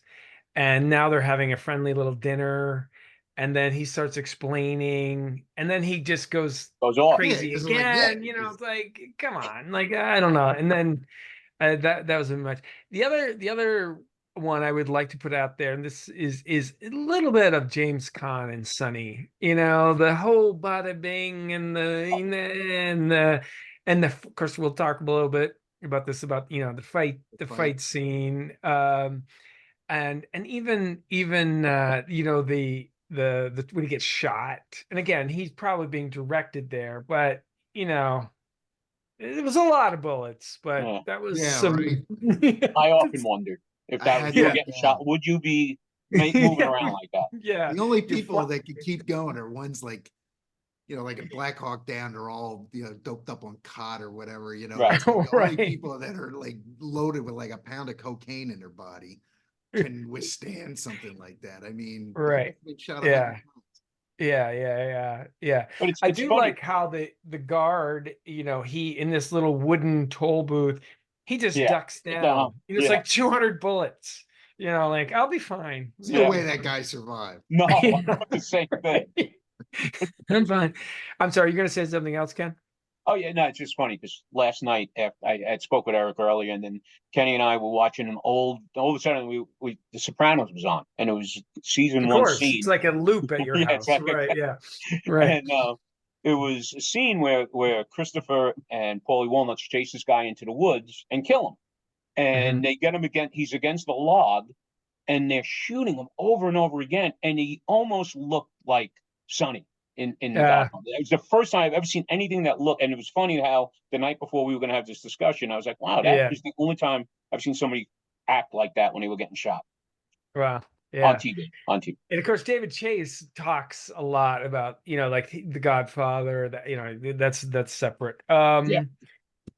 and now they're having a friendly little dinner, and then he starts explaining, and then he just goes crazy again. Like, it's like, come on, like, I don't know. And then that was much. The other one I would like to put out there, and this is a little bit of James Caan and Sonny. The whole bada bing and of course we'll talk a little bit about this, about the fight scene. And even the when he gets shot, and again he's probably being directed there, but it was a lot of bullets, but that was some. Right. I often wondered if you were getting shot, would you be moving around like that? Yeah. The only people that could keep going are ones like in Black Hawk Down, they're all, doped up on cod or whatever, Right. The only people that are like loaded with like a pound of cocaine in their body can withstand something like that. I mean, right. Yeah. But I do funny. Like how the guard, he in this little wooden toll booth, he just ducks down. It's like 200 bullets. Like, I'll be fine. There's no way that guy survived. No, the same thing. I'm fine. I'm sorry, you're gonna say something else, Ken? Oh yeah, no, it's just funny because last night after I had spoke with Eric earlier, and then Kenny and I were watching an all of a sudden we The Sopranos was on, and it was season 1 scene. It's like a loop at your house, exactly. Right? Yeah, right. And it was a scene where Christopher and Paulie Walnuts chase this guy into the woods and kill him, and they get him again. He's against the log, and they're shooting him over and over again, and he almost looked like Sonny in The Godfather. It was the first time I've ever seen anything that looked, and it was funny how the night before we were going to have this discussion, I was like, wow, that is the only time I've seen somebody act like that when they were getting shot. Wow. On Yeah. TV. And of course, David Chase talks a lot about, like The Godfather, that, that's separate. Yeah.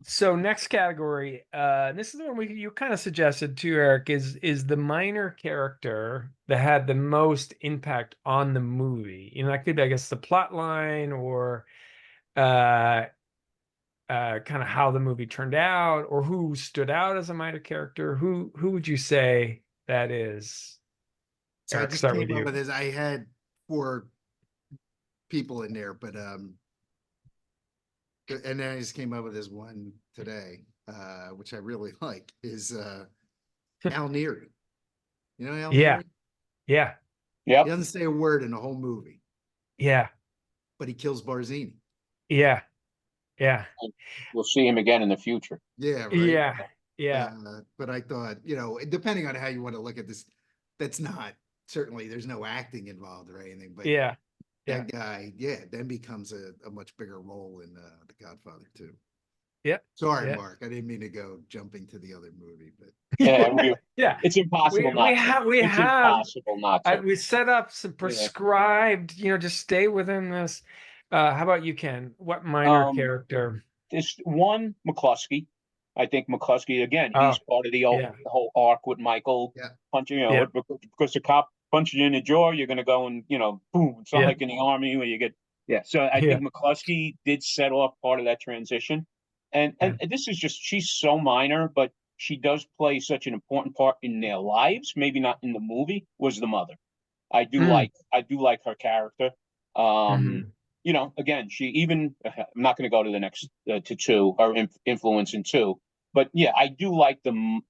So next category, this is the one you kind of suggested too, Eric, is the minor character that had the most impact on the movie. That could be, I guess, the plot line or kind of how the movie turned out, or who stood out as a minor character. Who would you say that is? So Eric, I just start came with up you. with this. I had 4 people in there, but and then I just came up with this one today, which I really like, is Al Neary. You know Al Yeah. Neary? Yeah. He Yep. doesn't say a word in the whole movie, Yeah. but he kills Barzini. Yeah. Yeah. We'll see him again in the future. Yeah, right. Yeah. Yeah. But I thought, depending on how you want to look at this, that's not certainly there's no acting involved or anything, but Yeah. that guy, then becomes a much bigger role in The Godfather too. Yeah. Sorry, Yeah. Mark. I didn't mean to go jumping to the other movie, but Yeah, it's impossible not to. It's impossible not to. We set up some prescribed, just stay within this. How about you, Ken? What minor character? This one, McCluskey. I think McCluskey, again, he's part of the whole arc with Michael punching, because the cop punches you in the jaw, you're going to go and, boom. It's not like in the army where you get, So I think McCluskey did set off part of that transition. And this is just, she's so minor, but she does play such an important part in their lives. Maybe not in the movie. Was the mother. I do like her character. Again, she even, I'm not going to go to the next to 2, or influence in 2, but I do like the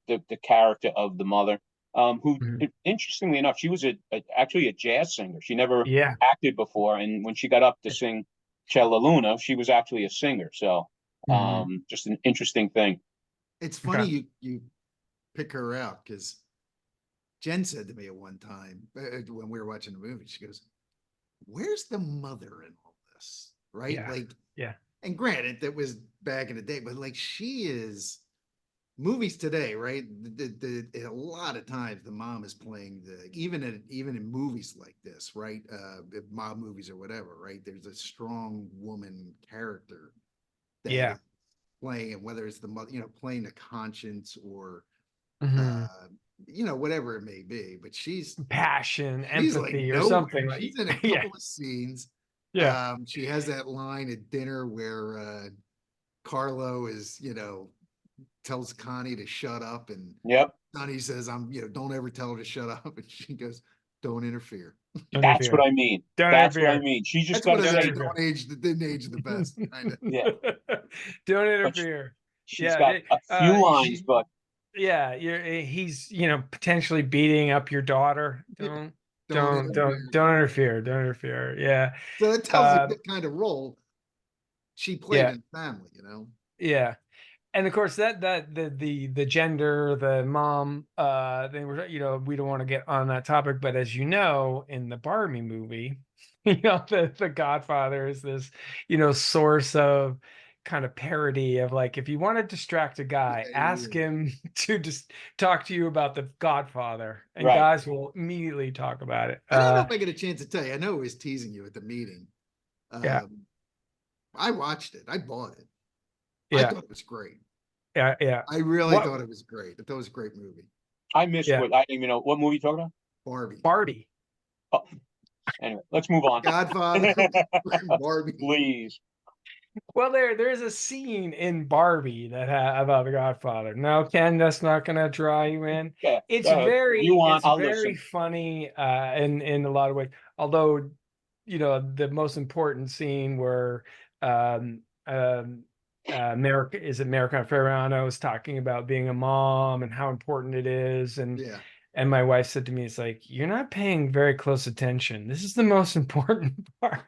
character of the mother, who interestingly enough, she was actually a jazz singer. She never acted before, and when she got up to sing C'è la Luna, she was actually a singer. So just an interesting thing. It's funny you pick her out, because Jen said to me at one time when we were watching the movie, she goes, "Where's the mother in all this?" Right? And granted, that was back in the day, but like, she is movies today, right? A lot of times the mom is playing even in movies like this, right? Mob movies or whatever, right? There's a strong woman character that is playing, and whether it's the mother, playing the conscience or whatever it may be, but she's passion, she's empathy, like or something. She's in a couple of scenes. She has that line at dinner where Carlo is, tells Connie to shut up, and Sonny says, don't ever tell her to shut up, and she goes, "Don't interfere." That's what I mean. That's what I mean. She just got to say, didn't age the best. Kind of. Don't interfere. She's got a few lines, but he's potentially beating up your daughter. Don't interfere. Don't interfere. Yeah. So it tells you what kind of role she played in the family, Yeah. And of course that the gender, the mom, they were, we don't want to get on that topic, but as you know, in the Barbie movie, the Godfather is this, source of kind of parody of, like, if you want to distract a guy, ask him to just talk to you about the Godfather, and guys will immediately talk about it. I don't know if I get a chance to tell you. I know I was teasing you at the meeting. I watched it. I bought it. I thought it was great. Yeah. I really thought it was great. I thought it was a great movie. I missed what I didn't even know what movie you talking about. Barbie. Oh, anyway, let's move on. Godfather. Barbie. Please. Well, there's a scene in Barbie that about the Godfather. No, Ken, that's not going to draw you in. It's very funny in a lot of ways. Although, the most important scene where America Ferrano is talking about being a mom and how important it is, and And my wife said to me, it's like, you're not paying very close attention. This is the most important part.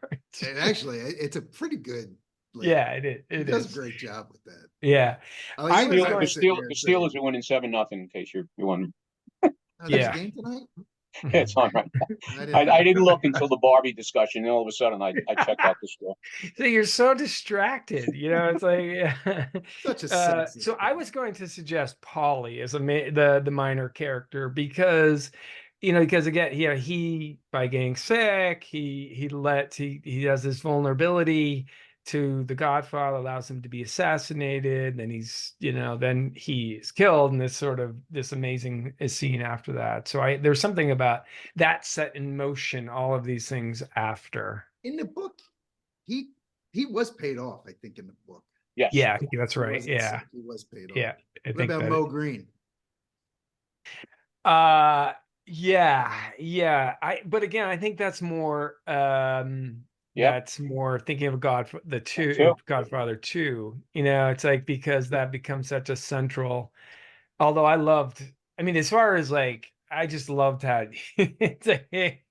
And actually, it's a pretty good. Like, Yeah, he it does a is. great job with that. Yeah. Oh, I you was and I were going, sitting there The and saying, Steelers are winning 7-0. In case you're wondering, "Oh, there's a yeah. game tonight." it's on right. I didn't know. I didn't look until the Barbie discussion, and all of a sudden I checked out the score. So you're so distracted, it's like Such a sexist so I guy. was going to suggest Polly as the minor character because because again, he by getting sick, he has this vulnerability to the Godfather, allows him to be assassinated, then then he is killed in this amazing scene after that. So there's something about that set in motion all of these things after. In the book, he he was paid off. I think in the book, Yes. Yeah, I think that's he right. wasn't Yeah. sick. He was paid off. Yeah. I What think about that Mo Green? yeah. But again, I think that's more Yep. that's more thinking of Too. Godfather 2. It's like because that becomes such a central, although I mean, as far as like I just loved how it's like,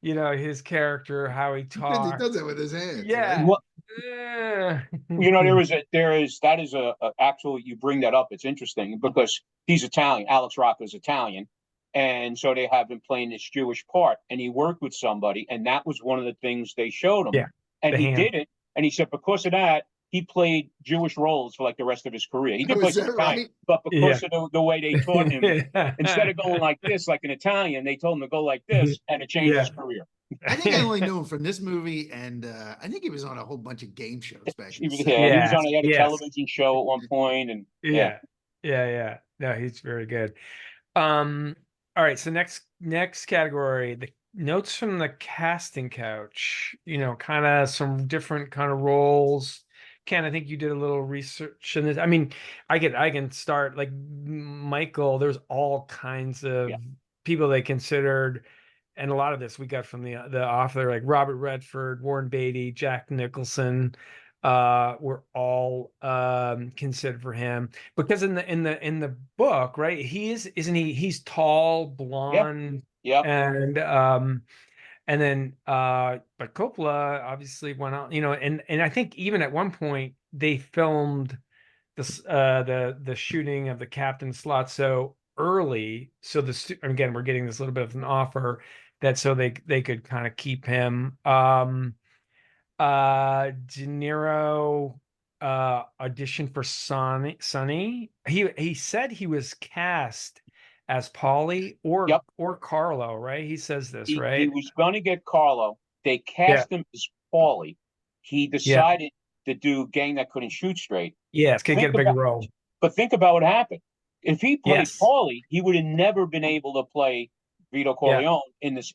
his character, how he Because he talked. does that with his hands, right? Yeah. Well, Eh. that is a actual. You bring that up. It's interesting because he's Italian. Alex Rocco's Italian, and so they have him playing this Jewish part, and he worked with somebody, and that was one of the things they showed him, Yeah. and The he hand. did it, and he said because of that. He played Jewish roles for like the rest of his career. He did Oh, play is some that Italian, right? but Yeah. because of the way they taught him, instead of going like this, like an Italian, they told him to go like this, and it changed his career. I think I only knew him from this movie, and I think he was on a whole bunch of game shows back in He the was, 70s. yeah, he was Yes. on. He had a Yes. television show at one point, and Yeah. Yeah. No, he's very good. All right. So next category, the notes from the casting couch. Kind of some different kind of roles. Ken, I think you did a little research in this. I mean, I can start like Michael. There's all kinds of yeah, people they considered, and a lot of this we got from the author, like Robert Redford, Warren Beatty, Jack Nicholson. Were all considered for him because in the book, right? He's tall, yeah, blonde, yeah, and then but Coppola obviously went out, and I think even at one point they filmed the shooting of the captain slot so early, so again we're getting this little bit of an offer that so they could kind of keep him. De Niro auditioned for Sonny. He said he was cast as Paulie or yep. Carlo, right? He says this, He right? was going to get Carlo. They Yeah. cast him as Paulie. He Yeah. decided to do Gang That Couldn't Shoot Straight. Yeah, it's gonna get a bigger role. But think about what happened. If he played Yes. Paulie, he would have never been able to play Vito Corleone in this.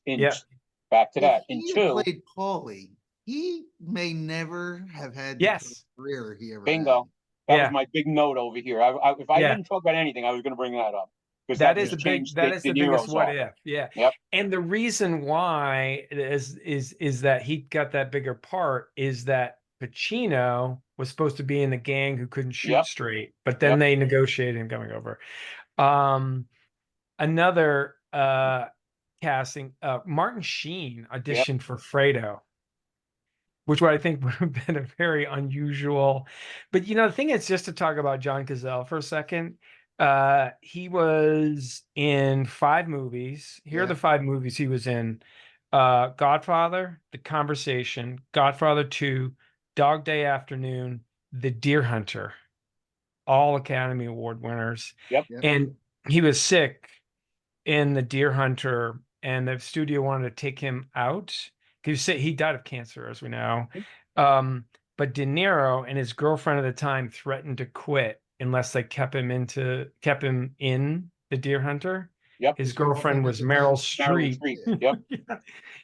Back to that. If And he had two, played Paulie, he may never have had the Yes. career he ever bingo. had. That Yeah. was my big note over here. If I Yeah. didn't talk about anything, I was going to bring that up because That that is just the changed biggest De Niro's what arc. if. Yeah. Yep. And the reason why is that he got that bigger part is that Pacino was supposed to be in the gang who couldn't shoot Yep. straight, but then they negotiated him coming over. Another casting, Martin Sheen auditioned for Fredo, which I think would have been a very unusual. But the thing is, just to talk about John Cazale for a second, he was in 5 movies. Here are the 5 movies he was in: Godfather, The Conversation, Godfather 2, Dog Day Afternoon, The Deer Hunter, all Academy Award winners. Yep. And he was sick in The Deer Hunter, and the studio wanted to take him out. He died of cancer, as we know. But De Niro and his girlfriend at the time threatened to quit unless they kept him in The Deer Hunter. Yep. His girlfriend was Meryl Streep. Yep.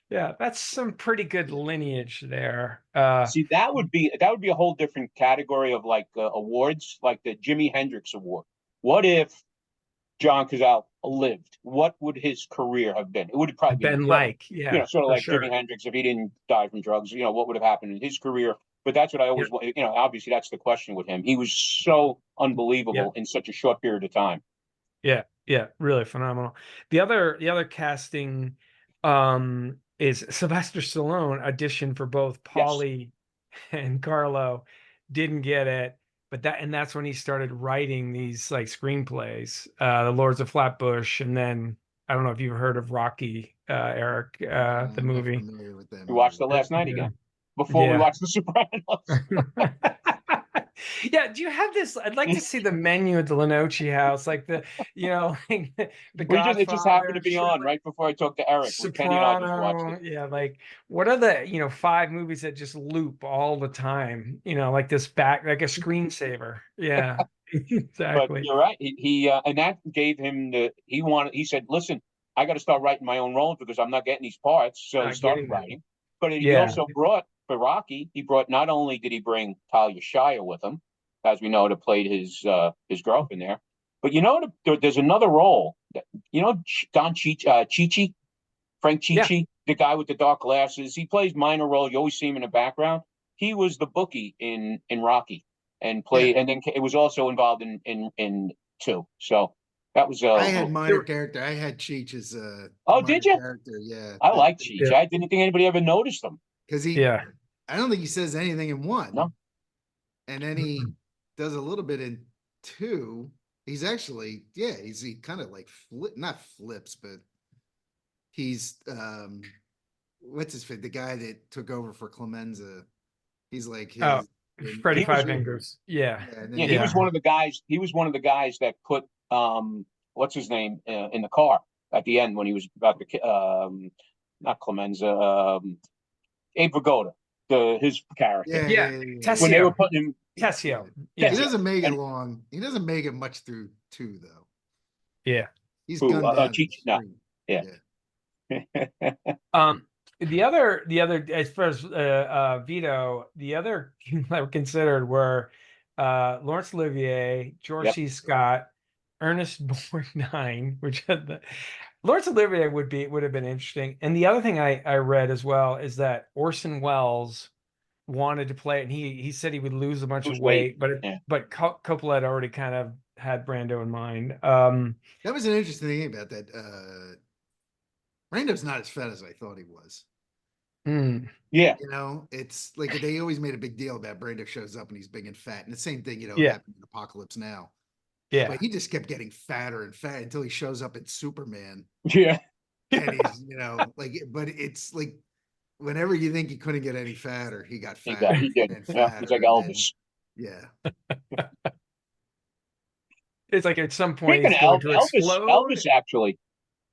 Yeah, that's some pretty good lineage there. See, that would be a whole different category of like awards, like the Jimi Hendrix Award. What if John Cazale lived? What would his career have been? It would have probably been like, sort of like sure. Jimi Hendrix if he didn't die from drugs. What would have happened in his career? But that's what I always, obviously that's the question with him. He was so unbelievable in such a short period of time. Yeah. Yeah, really phenomenal. The other casting is Sylvester Stallone auditioned for both Yes. Paulie and Carlo, didn't get it, but that's when he started writing these like screenplays, The Lords of Flatbush, and then I don't know if you've heard of Rocky, Eric, the I'm not movie. familiar with that We watched movie. it last night Yeah. again before we Yeah. watched The Sopranos. Yeah, do you have this? I'd like to see the menu at the Lenoci house, like like the It just happened Godfather, to be on right before I talked to Eric. Kenny and I just watched it. Soprano. Yeah, like what are the 5 movies that just loop all the time? Like this back, like a screensaver. Yeah, But exactly. you're right. And that gave him he said, listen, I got to start writing my own roles because I'm not getting these parts. So he Not started getting them. writing. But he Yeah, also brought, for Rocky, not only did he bring Talia Shire with him, as we know, to play his girlfriend there, but there's another role that, Don Chichi, Frank yeah. Chichi, the guy with the dark glasses. He plays minor role. You always see him in the background. He was the bookie in Rocky and Yeah, played, and then it was also involved in two. So that was a I had little. minor character. I had Cheech as a Oh, did minor you? character. Yeah, I like Cheech. Yeah, I didn't think anybody ever noticed him. because yeah. I don't think he says anything in one, No. and then he does a little bit in two. He's actually, yeah, he kind of like not flips, but he's what's his fit? The guy that took over for Clemenza. He's like Oh, his Freddie He was Five Fingers. Yeah, yeah, and then Yeah, he yeah. was one of the guys. He was one of the guys that put what's his name in the car at the end when he was about to not Clemenza, Abe Vigoda, his character. yeah, Yeah, yeah, yeah, When they yeah. were Tessio. putting him, Yeah. Tessio. He Yeah, Tessio, doesn't make it and long. He doesn't make it much through two though. yeah. He's who gunned down in the Cheech? No, stream. yeah. Yeah. Um, the other as far as Vito, the other that were considered were Laurence Olivier, George Yep. C. Scott, Ernest Borgnine, which had Laurence Olivier would have been interesting. And the other thing I read as well is that Orson Welles wanted to play it, and he said he would lose a bunch of Who's wait? weight, but Yeah. Coppola had already kind of had Brando in mind. That was an interesting thing about that. Rando's not as fat as I thought he was. Hmm, Yeah. It's like they always made a big deal about Brando shows up and he's big and fat. And the same thing, yeah, happened in Apocalypse Now. yeah. But he just kept getting fatter and fat until he shows up in Superman. Yeah. And he's, but it's like whenever you think he couldn't get any fatter, he got fatter He did. and Yeah. He's fatter. like And then, Elvis. yeah. It's like at some point Speaking he's of going to explode.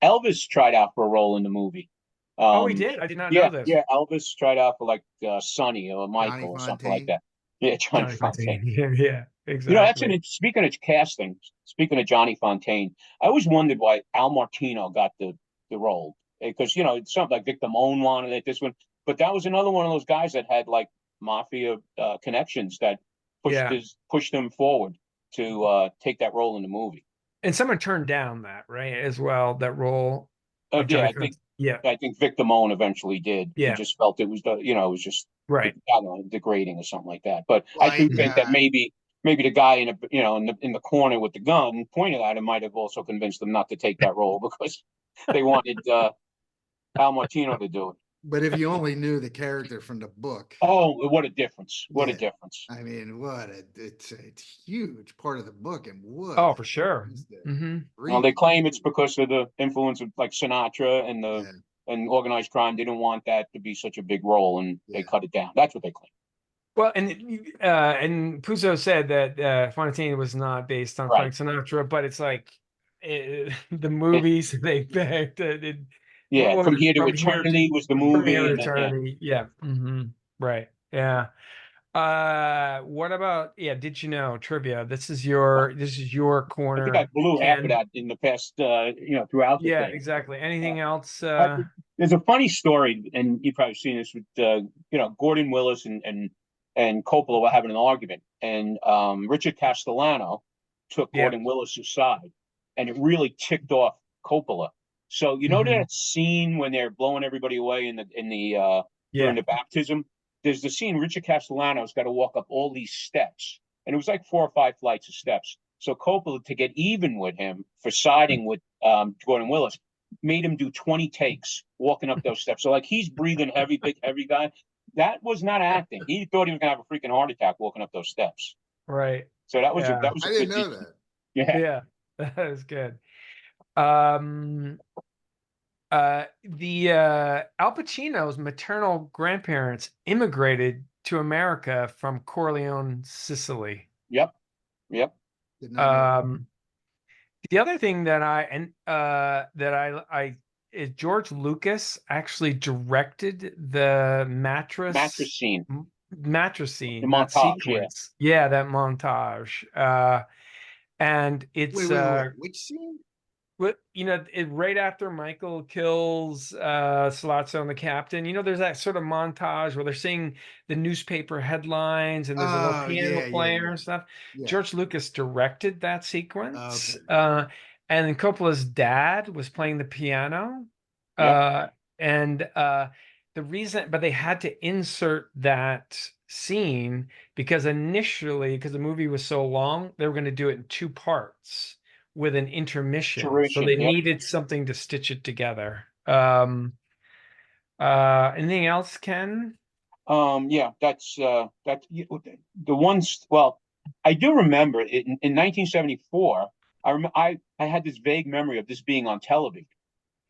Elvis tried out for a role in the movie. Oh, he did. I did not know Yeah, this. yeah. Elvis tried out for like Sonny or Johnny Michael or something like Fontaine. that. Yeah, Johnny Johnny Fontaine. Fontaine. Yeah, yeah, That's exactly. speaking of casting. Speaking of Johnny Fontaine, I always wondered why Al Martino got the role because it's something like Victor Moan wanted it. This one, but that was another one of those guys that had like mafia connections that Yeah. pushed him forward to take that role in the movie. And someone turned down that, right, as well, that role of Yeah, Johnny Fontaine. Yeah, I think Victor Moan eventually did. He yeah, just felt it was it was just right. I don't know, degrading or something like that. But Well, I do think that maybe the guy in the corner with the gun pointed at him might have also convinced them not to take that role because they wanted Al Martino to do it. but if you only knew the character from the book, Oh, what a difference! What a Yeah. difference! I mean, it's a huge part of the book, and what? Oh, for sure. Mm-hmm. Well, they claim it's because of the influence of like Sinatra and Yeah. and organized crime. They didn't want that to be such a big role, and they Yeah. cut it down. That's what they claim. Well, and Puzo said that Fontaine was not based on Right. Frank Sinatra, but it's like the movies they picked. What Yeah, was From it? Here to From Here to Eternity was the From movie, Here to and then Eternity. Yeah. Mm-hmm. Right. Yeah. What about, did you know, trivia? This is your I corner. think I blew half of Ken. that in the past, throughout the Yeah, thing. exactly. Anything else? There's a funny story, and you've probably seen this with, Gordon Willis and Coppola were having an argument, and Richard Castellano took Yeah. Gordon Willis's side, and it really ticked off Coppola. So that scene when they're blowing everybody away during the baptism. There's the scene Richard Castellano's got to walk up all these steps, and it was like 4 or 5 flights of steps. So Coppola, to get even with him for siding with Gordon Willis, made him do 20 takes walking up those steps. So like he's breathing heavy, big, heavy guy. That was not acting. He thought he was gonna have a freaking heart attack walking up those steps. Right. So that was Yeah. that was I a didn't good know detail. that. Yeah. Yeah. That is good. The Al Pacino's maternal grandparents immigrated to America from Corleone, Sicily. Yep. Yep. Did not know. The other thing that I is George Lucas actually directed the Mattress scene. mattress The scene, that montage, yeah. sequence. Yeah, that montage. And it's Wait. Which scene? right after Michael kills Sollozzo and the captain, there's that sort of montage where they're seeing the newspaper headlines and there's a little Oh, piano yeah, player yeah. and stuff. Yeah. George Lucas directed that sequence. Okay. And then Coppola's dad was playing the piano. Yep. But they had to insert that scene because initially, because the movie was so long, they were going to do it in two parts with an intermission. So they Yep. needed something to stitch it together. Anything else, Ken? Yeah, that's that the ones. Well, I do remember in 1974. I had this vague memory of this being on television,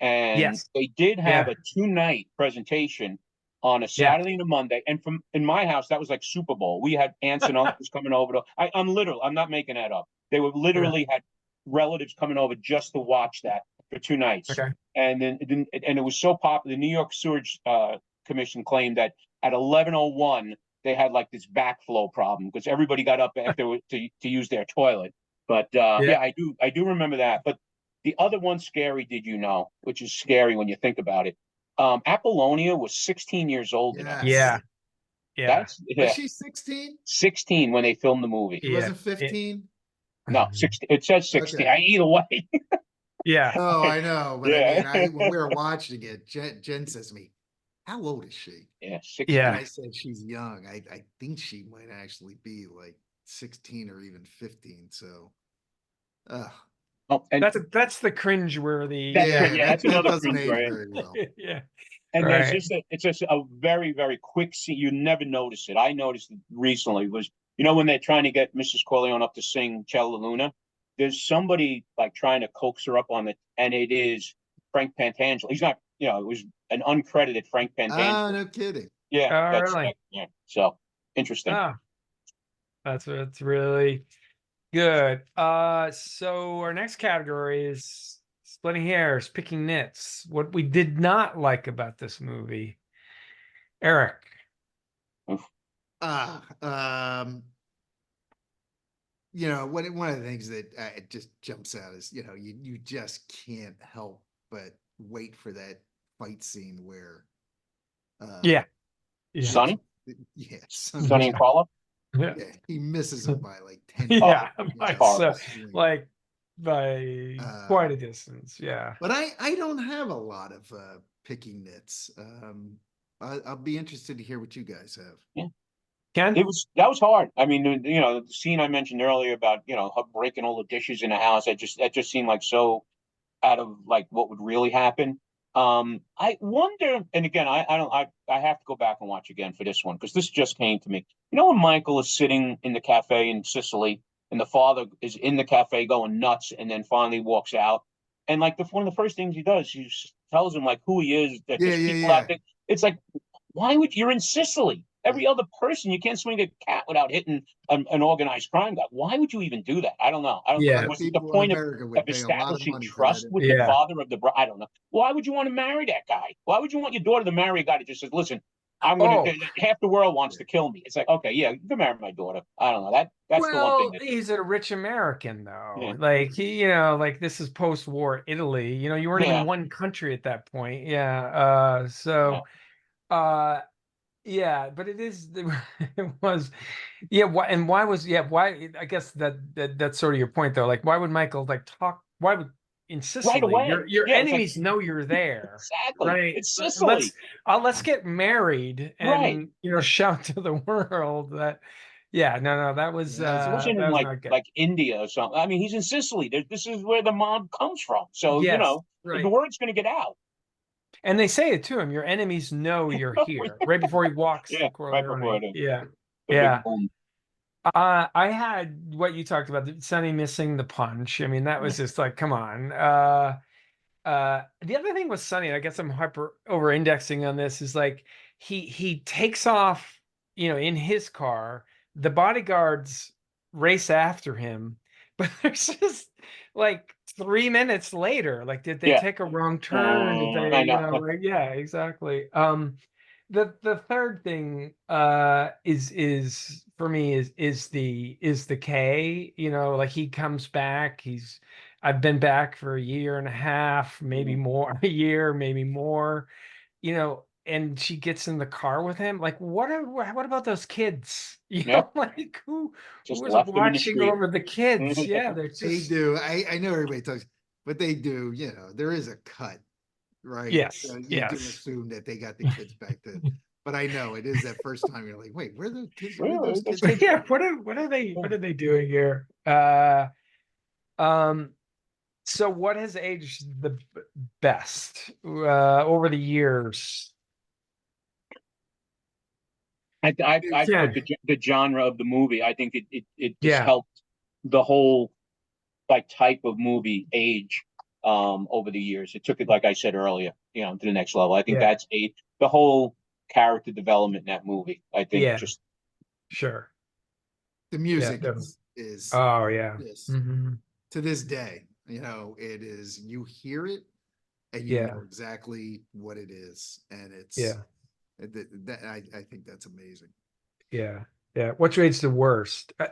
and Yes. they did have Yeah. a 2-night presentation on a Yeah. Saturday and a Monday. And from in my house, that was like Super Bowl. We had aunts and uncles coming over to. I'm not making that up. They were literally had relatives coming over just to watch that for 2 nights. Okay. And then it was so popular. The New York Sewage Commission claimed that at 11:01 they had like this backflow problem because everybody got up after to use their toilet. But yeah, I do remember that. But the other one, scary, did you know? Which is scary when you think about it. Apollonia was 16 years old in that. Yeah. Yeah. Was she 16? 16 when they filmed the movie. She wasn't 15? No, 16. It says 16. Okay. Either way. Yeah. Oh, I know. But Yeah. I mean, when we were watching it, Jen says to me, how old is she? Yeah, 16. Yeah. And I said she's young. I think she might actually be like 16 or even 15. So, Oh, and that's the cringe-worthy. that's that another doesn't thing, age right? very well. Yeah. And Right. it's just a very, very quick scene. You never notice it. I noticed it recently was, when they're trying to get Mrs. Corleone up to sing Ciao La Luna, there's somebody like trying to coax her up on it, and it is Frank Pantangelo. He's not, it was an uncredited Frank Pantangelo. Oh, no kidding. Yeah, Oh, that's really? yeah. So interesting. Oh, that's really good. So our next category is splitting hairs, picking nits. What we did not like about this movie, Eric. One of the things that it just jumps out is, you just can't help but wait for that fight scene where, Yeah. Sonny? Yeah, Sonny and Paula? Yeah. Yeah, he misses him by like 10 Yeah, by quite a distance. Yeah. But I don't have a lot of picking nits. I'll be interested to hear what you guys have. Yeah. Ken? That was hard. I mean, the scene I mentioned earlier about, her breaking all the dishes in the house, that just seemed like so out of like what would really happen. I wonder, and again, I have to go back and watch again for this one because this just came to me. When Michael is sitting in the cafe in Sicily and the father is in the cafe going nuts and then finally walks out, and like one of the first things he does, he tells him like who he is, that there's people out there. It's like, why would you're in Sicily? Every other person, you can't swing a cat without hitting an organized crime guy. Why would you even do that? I don't know. Was it the point of establishing trust with the father of the bride? I don't know. Why would you want to marry that guy? Why would you want your daughter to marry a guy that just says, listen, half the world wants to kill me? It's like, okay, yeah, you can marry my daughter. I don't know. That's the one thing. He's a rich American though. Yeah. Like he, like this is post-war Italy. You weren't even one country at that point. Yeah. Yeah, but it was, yeah. Why? I guess that's sort of your point though. Like, why would Michael talk? Why would in Sicily? Right away. Your enemies know you're there. Exactly. Right. It's Sicily. Let's get married and shout to the world that Yeah, no, that was Yeah, that was He good. wasn't in that was not good. like India or something. I mean, he's in Sicily. This is where the mob comes from. So, Yes, the right. word's going to get out. And they say it to him, your enemies know you're here, right before he walks Yeah, the right before Corleone. the, Yeah. the big Yeah. boom. I had what you talked about, Sonny missing the punch. I mean, that was just like, come on. The other thing with Sonny, I guess I'm hyper over indexing on this, is like he takes off, in his car, the bodyguards race after him, but there's just like 3 minutes later, like, did they Yeah, take a wrong turn? Did they, I know. like, yeah, exactly. The third thing is for me is the K, like he comes back. I've been back for a year and a half, maybe more, a year, maybe more, and she gets in the car with him. Like, what about those kids? Yeah, Like, who just was left him in the watching street. over the kids? Yeah, they're They just do. I know everybody talks, but they do. There is a cut, right? yes, You do yes. assume that they got the kids back to, but I know it is that first time you're like, wait, where are the kids? Where did Really? those Those kids kids. come Yeah, from? what are they doing here? Um, so what has aged the best over the years? I put Yeah, the genre of the movie. I think it just yeah, helped the whole like type of movie age over the years. It took it, like I said earlier, to the next level. I think yeah, that's the whole character development in that movie. I think yeah, just sure. The Yeah, music definitely. is Oh yeah. just Hmm. to this day. It is. You hear it and you Yeah, know exactly what it is, and it's yeah, that I think that's amazing. yeah, yeah. Which rate's the worst? I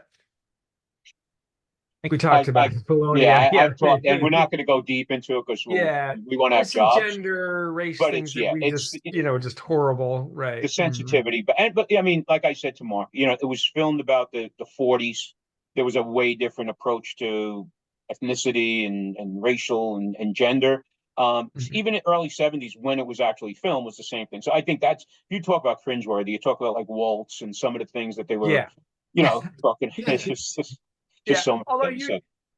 think we I, talked about I yeah, Polonia. I Yeah, thought, and we're not going to go deep into it because yeah. we want to have There's some jobs. gender, race But things that we it's just, just horrible, the right? Hmm. sensitivity. But I mean, like I said to Mark, it was filmed about the 40s. There was a way different approach to ethnicity and racial and gender. Hmm. Even in early 70s, when it was actually filmed, was the same thing. So I think you talk about cringeworthy, you talk about like Waltz and some of the things that they were, Yeah. talking. It's just Yeah, so many things.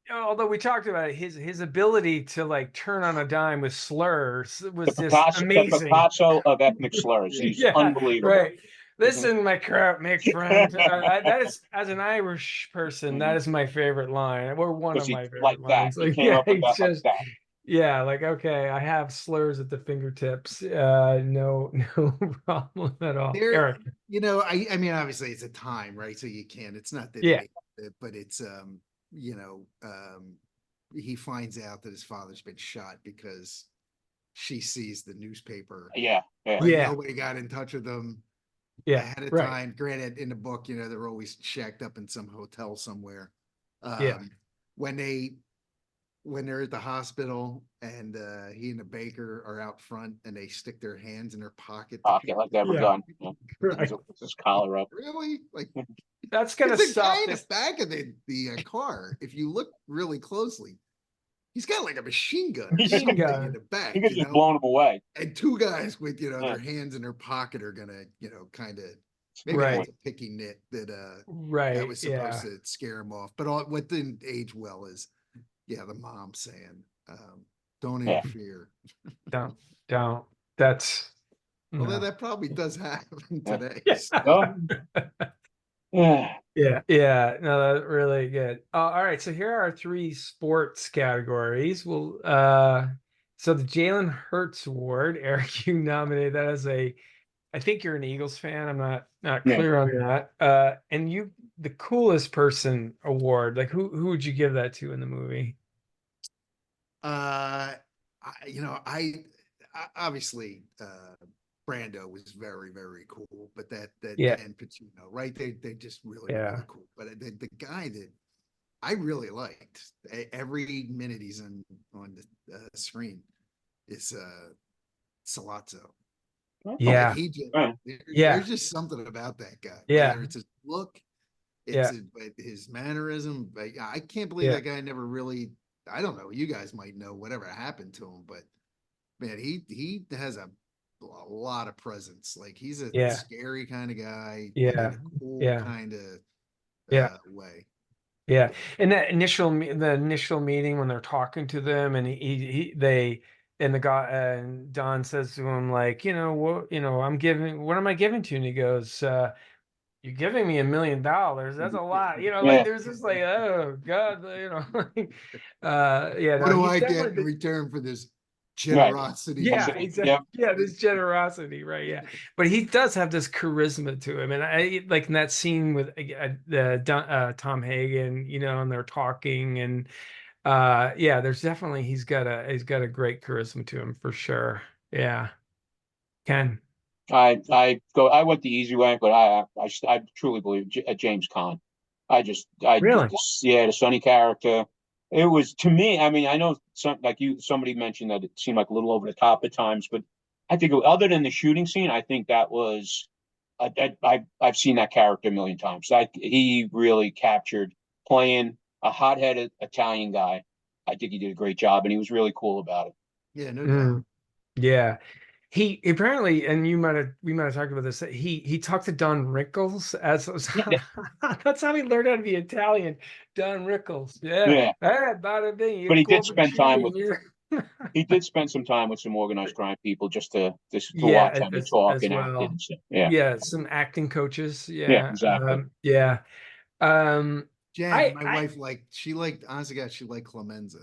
So although we talked about it, his ability to like turn on a dime with slurs the was just amazing. Picasso of ethnic slurs. He's Yeah, unbelievable. right. Listen, my crap, make friend. That is, as an Irish person, that is my favorite line, or one Because of he my favorite like that. lines. He Like, came yeah, up with he's that like just, that. yeah, like, okay, I have slurs at the fingertips. No, no problem at all. There, Eric. I mean, obviously it's a time, right? So you can't. It's not that Yeah, but it's you know, he finds out that his father's been shot because she sees the newspaper, Yeah, yeah. but yeah, nobody got in touch with them yeah, ahead of right. time. Granted, in the book, they're always shacked up in some hotel somewhere. Yeah, When they're at the hospital and he and the baker are out front and they stick their hands in their pocket to Pocket like they have a yeah, gun. Yeah. right. With his collar up. really like That's gonna it's a guy stop in the this. back of the car. If you look really closely, he's got like a machine gun or Machine something in gun. the He back, could just blown him away. and two guys with Yeah. their hands in their pocket are gonna kind of maybe Right, that's a picky nit that right. was supposed Yeah, to scare him off. But what didn't age well is the mom saying, "Don't Yeah. interfere." don't, don't. That's Although no. that probably does happen Yeah. today. Yeah. So. Oh, yeah. Yeah, yeah, no, that's really good. All right, so here are our three sports categories. So the Jalen Hurts Award, Eric, you nominated that as I think you're an Eagles fan. I'm not Yeah. clear on that. And the coolest person award, like who would you give that to in the movie? I, obviously Brando was very very cool, but that Yeah, and Pacino, right? They just really yeah, really cool. But the guy that I really liked every minute he's on the screen is Salazzo. Like yeah, he just Right. yeah, there's just something about that guy, yeah, whether it's his look, yeah, his mannerism. But I can't believe yeah, that guy never really. I don't know. You guys might know whatever happened to him, but man, he has a lot of presence. Like he's a yeah, scary kind of guy, but in yeah, a cool yeah, kind of Yeah. way. Yeah. And that the initial meeting when they're talking to them and and the guy and Don says to him like, what, what am I giving to you? And he goes, you're giving me $1 million. That's a lot. Like Yeah. there's just like, oh God, like, yeah, What no, do he's I get in definitely return for this Right. generosity? yeah, exactly. Yep. Yeah, this generosity, right? Yeah, but he does have this charisma to him, and I like in that scene with Tom Hagen, and they're talking, and yeah, there's definitely he's got a great charisma to him for sure. Yeah, Ken. I went the easy way, but I truly believe James Caan. Really? The Sonny character. It was to me. I mean, I know somebody mentioned that it seemed like a little over the top at times, but I think other than the shooting scene, I think that was. I've seen that character a million times. He really captured playing a hot-headed Italian guy. I think he did a great job, and he was really cool about it. Yeah, no doubt. Yeah. He apparently, and we might have talked about this. He talked to Don Rickles as that's how he learned how to be Italian. Don Rickles, yeah. Yeah, Hey, bada bing, but you corpicini, and you're he did spend some time with some organized crime people just to watch yeah, how they talk as and acted well. and stuff. Yeah, Yeah, some acting coaches. yeah, Yeah, exactly. yeah. Um, Jen, my wife liked, honestly, God, she liked Clemenza.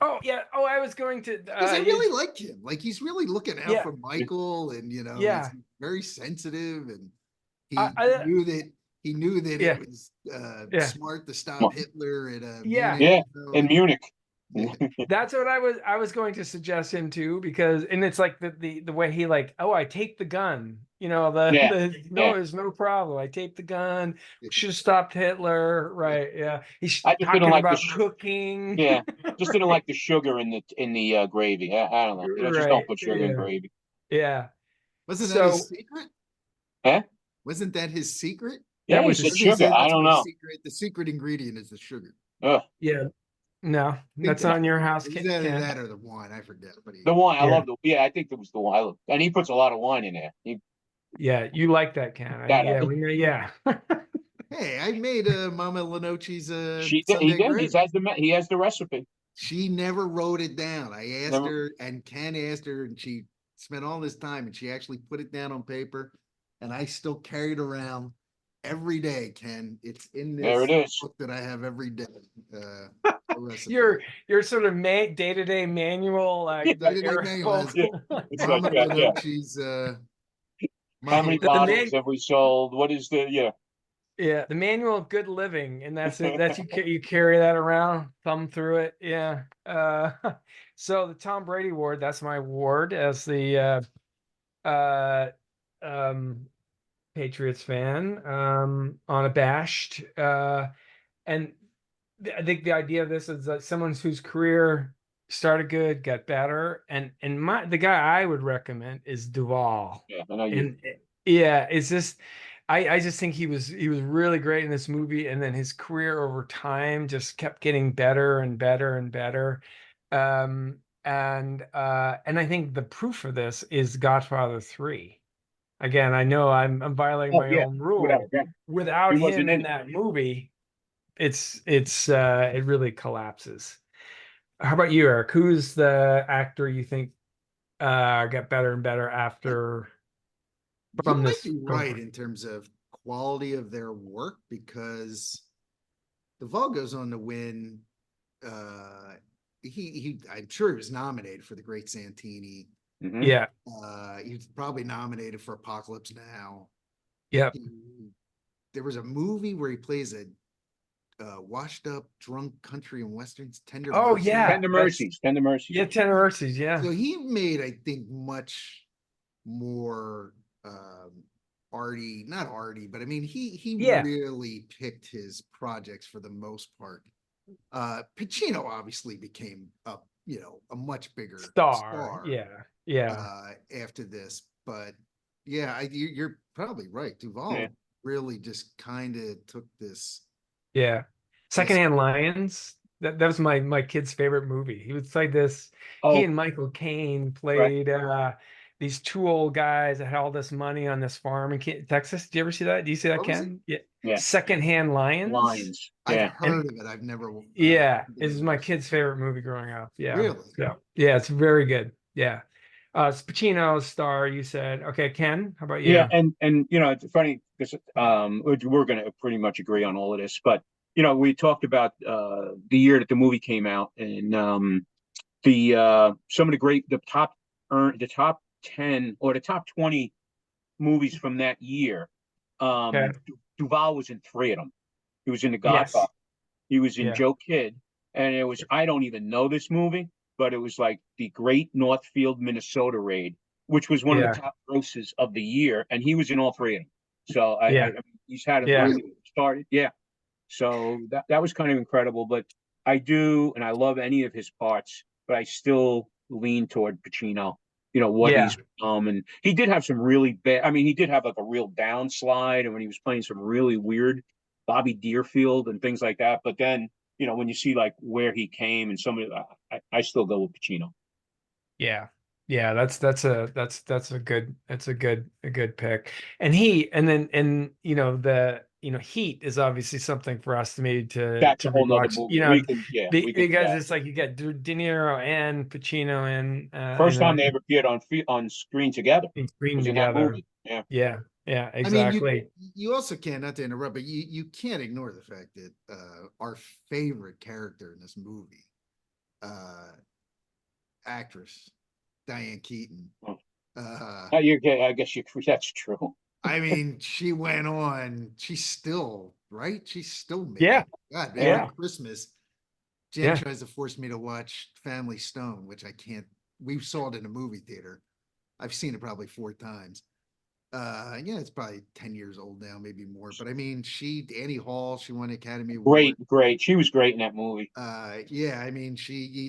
oh yeah. Oh, I was going to. Because I really like him. Like he's really looking out Yeah, for Michael, and he's yeah. very sensitive, and I, he I knew that yeah, it was yeah, smart to stop Hitler at yeah. Munich. Yeah, in Munich. That's what I was going to suggest him too, because and it's like the way he like, oh, I taped the gun. Yeah, No, yeah. there's no problem. I taped the gun. Should have stopped Hitler. Right. Yeah. He's I just didn't talking like about cooking. yeah, just didn't Right. like the sugar in the gravy. I don't know. Just don't Right. put sugar in Yeah. gravy. Yeah. Wasn't that his So secret? Huh? Wasn't that his secret? Yeah, that he was said his, Doesn't he sugar. say I that's don't my know. secret? The secret ingredient is the sugar. Ugh. yeah. No, I think that's not in your house, is that Ken. that or the wine? I forget. But The wine, I Yeah. love yeah, I think it was the wine. And he puts a lot of wine in there. Yeah. You like that, Ken. Yeah. We know. Yeah. hey, I made Mama Lenoci's He Sunday did. gravy. He has the recipe. She never wrote it down. I asked Never, her, and Ken asked her, and she spent all this time, and she actually put it down on paper. And I still carry it around every day, Ken. It's in there this it is. book that I have every day. The recipe. Your sort of day-to-day manual, Day-to-day Eric manual has Yeah. Vogel. It's like Mama that, yeah. Lenoci's How many The bottles man, have we sold? What is yeah. yeah, the manual of good living, and that's it. That's you carry that around, thumb through it. Yeah. So the Tom Brady Award, that's my award as the uh, um, Patriots fan, unabashed. And I think the idea of this is that someone whose career started good, got better, and the guy I would recommend is Duvall. Yeah, I know you. And yeah, it's just I just think he was really great in this movie, and then his career over time just kept getting better and better and better. And I think the proof of this is Godfather 3. Again, I know I'm violating Oh my yeah, own without rule. yeah. Without He him wasn't in in it. that movie, it really collapses. How about you, Eric? Who's the actor you think got better and better after You from might this be film? right in terms of quality of their work because Duvall goes on to win. I'm sure he was nominated for the Great Santini. Mm-hmm. Yeah. He's probably nominated for Apocalypse Now. Yep. There was a movie where he plays a washed up drunk country and westerns. Tender Oh Mercy. yeah. Tender Mercies. Tender Mercies. Yeah, Ten Mercies. Yeah. So he made, I think, much more arty, not arty, but I mean, he Yeah. really picked his projects for the most part. Pacino obviously became a much bigger Star. Yeah. Yeah. After this, but yeah, you're probably right. Duvall Yeah. really just kind of took this. Yeah. Secondhand Lions. That was my kid's favorite movie. He was like this. He Oh, and Michael Caine right. played these two old guys that had all this money on this farm in Texas. Do you ever see that? Do you see that, What was it? Ken? Yeah. Yeah. Secondhand Lions. Lions. I've Yeah. heard of it. I've never. Yeah, this is really my watched it. kid's favorite movie growing up. Yeah. Really? Yeah, it's very good. Yeah. It's Pacino star, you said. Okay, Ken, how about Yeah, you? and it's funny because we're going to pretty much agree on all of this, but we talked about the year that the movie came out, and the some of the top 10 or the top 20 movies from that year. Okay. Duval was in 3 of them. He was in The Yes. Godfather. He was in Yeah. Joe Kidd, and it was, I don't even know this movie, but it was like the Great Northfield, Minnesota Raid, which was one of Yeah. the top grosses of the year, and he was in all 3 of them. So Yeah. he's had a Yeah. really good started. Yeah. So that was kind of incredible. But I do, and I love any of his parts, but I still lean toward Pacino. What Yeah. he's and he did have some really bad. I mean, he did have like a real downslide, and when he was playing some really weird Bobby Deerfield and things like that. But then, when you see like where he came and some of I still go with Pacino. Yeah. Yeah, that's a good pick. And Heat is obviously something for us to maybe That's to a whole nother rewatch. movie. We can, yeah, we can do Because that. it's like you get De Niro and Pacino First time and they ever appeared on screen together screen was in that together. movie. Yeah. Yeah, I mean, exactly. you also can't, not to interrupt, but you can't ignore the fact that our favorite character in this movie, actress Diane Keaton. Oh. Uh, I guess that's true. I mean, she went on. She's still right. She's still making. Yeah. God, Yeah. every Christmas, Jen Yeah. tries to force me to watch Family Stone, which I can't. We saw it in a movie theater. I've seen it probably 4 times. Yeah, it's probably 10 years old now, maybe more. But I mean, Annie Hall, she won Academy Award. Great. She was great in that movie. Yeah, I mean,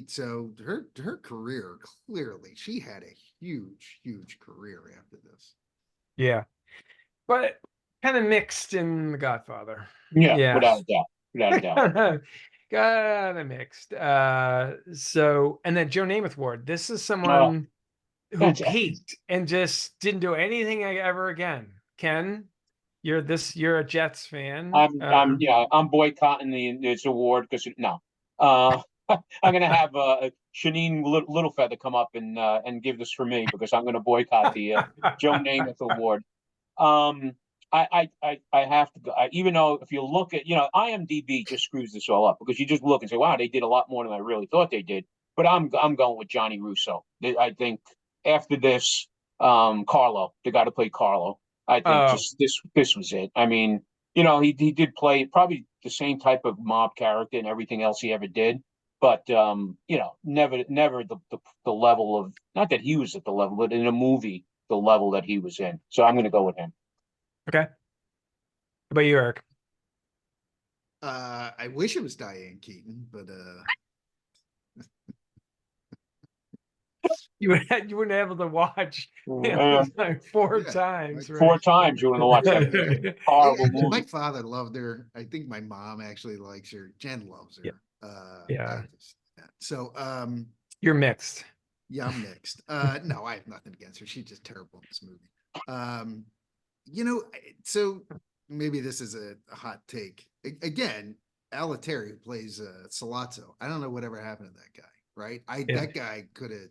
so her career, clearly, she had a huge career after this. Yeah. But kind of mixed in The Godfather. Yeah, Yeah. without a doubt. Without a doubt. Kind of mixed. So, and then Joe Namath Ward. This is Oh, someone who that's peaked and just didn't do anything ever again. Ken, you're a Jets fan. I'm boycotting this award because no. I'm gonna have Shanine Littlefeather come up and give this for me because I'm gonna boycott the Joe Namath Award. I have to go. Even though if you look at IMDb just screws this all up because you just look and say, wow, they did a lot more than I really thought they did. But I'm going with Johnny Russo. I think after this, Carlo, the guy to play Carlo, I think just this was it. I mean, he did play probably the same type of mob character and everything else he ever did. But never the level of, not that he was at the level, but in a movie, the level that he was in. So I'm going to go with him. Okay. How about you, Eric? I wish it was Diane Keaton, but you wouldn't be able to watch 4 times, right? 4 times you want to watch that horrible movie. My father loved her. I think my mom actually likes her. Jen loves her. Yeah. So you're mixed. Yeah, I'm mixed. No, I have nothing against her. She's just terrible in this movie. So maybe this is a hot take. Again, Alaterri, who plays Salazzo. I don't know whatever happened to that guy, right? That guy could have.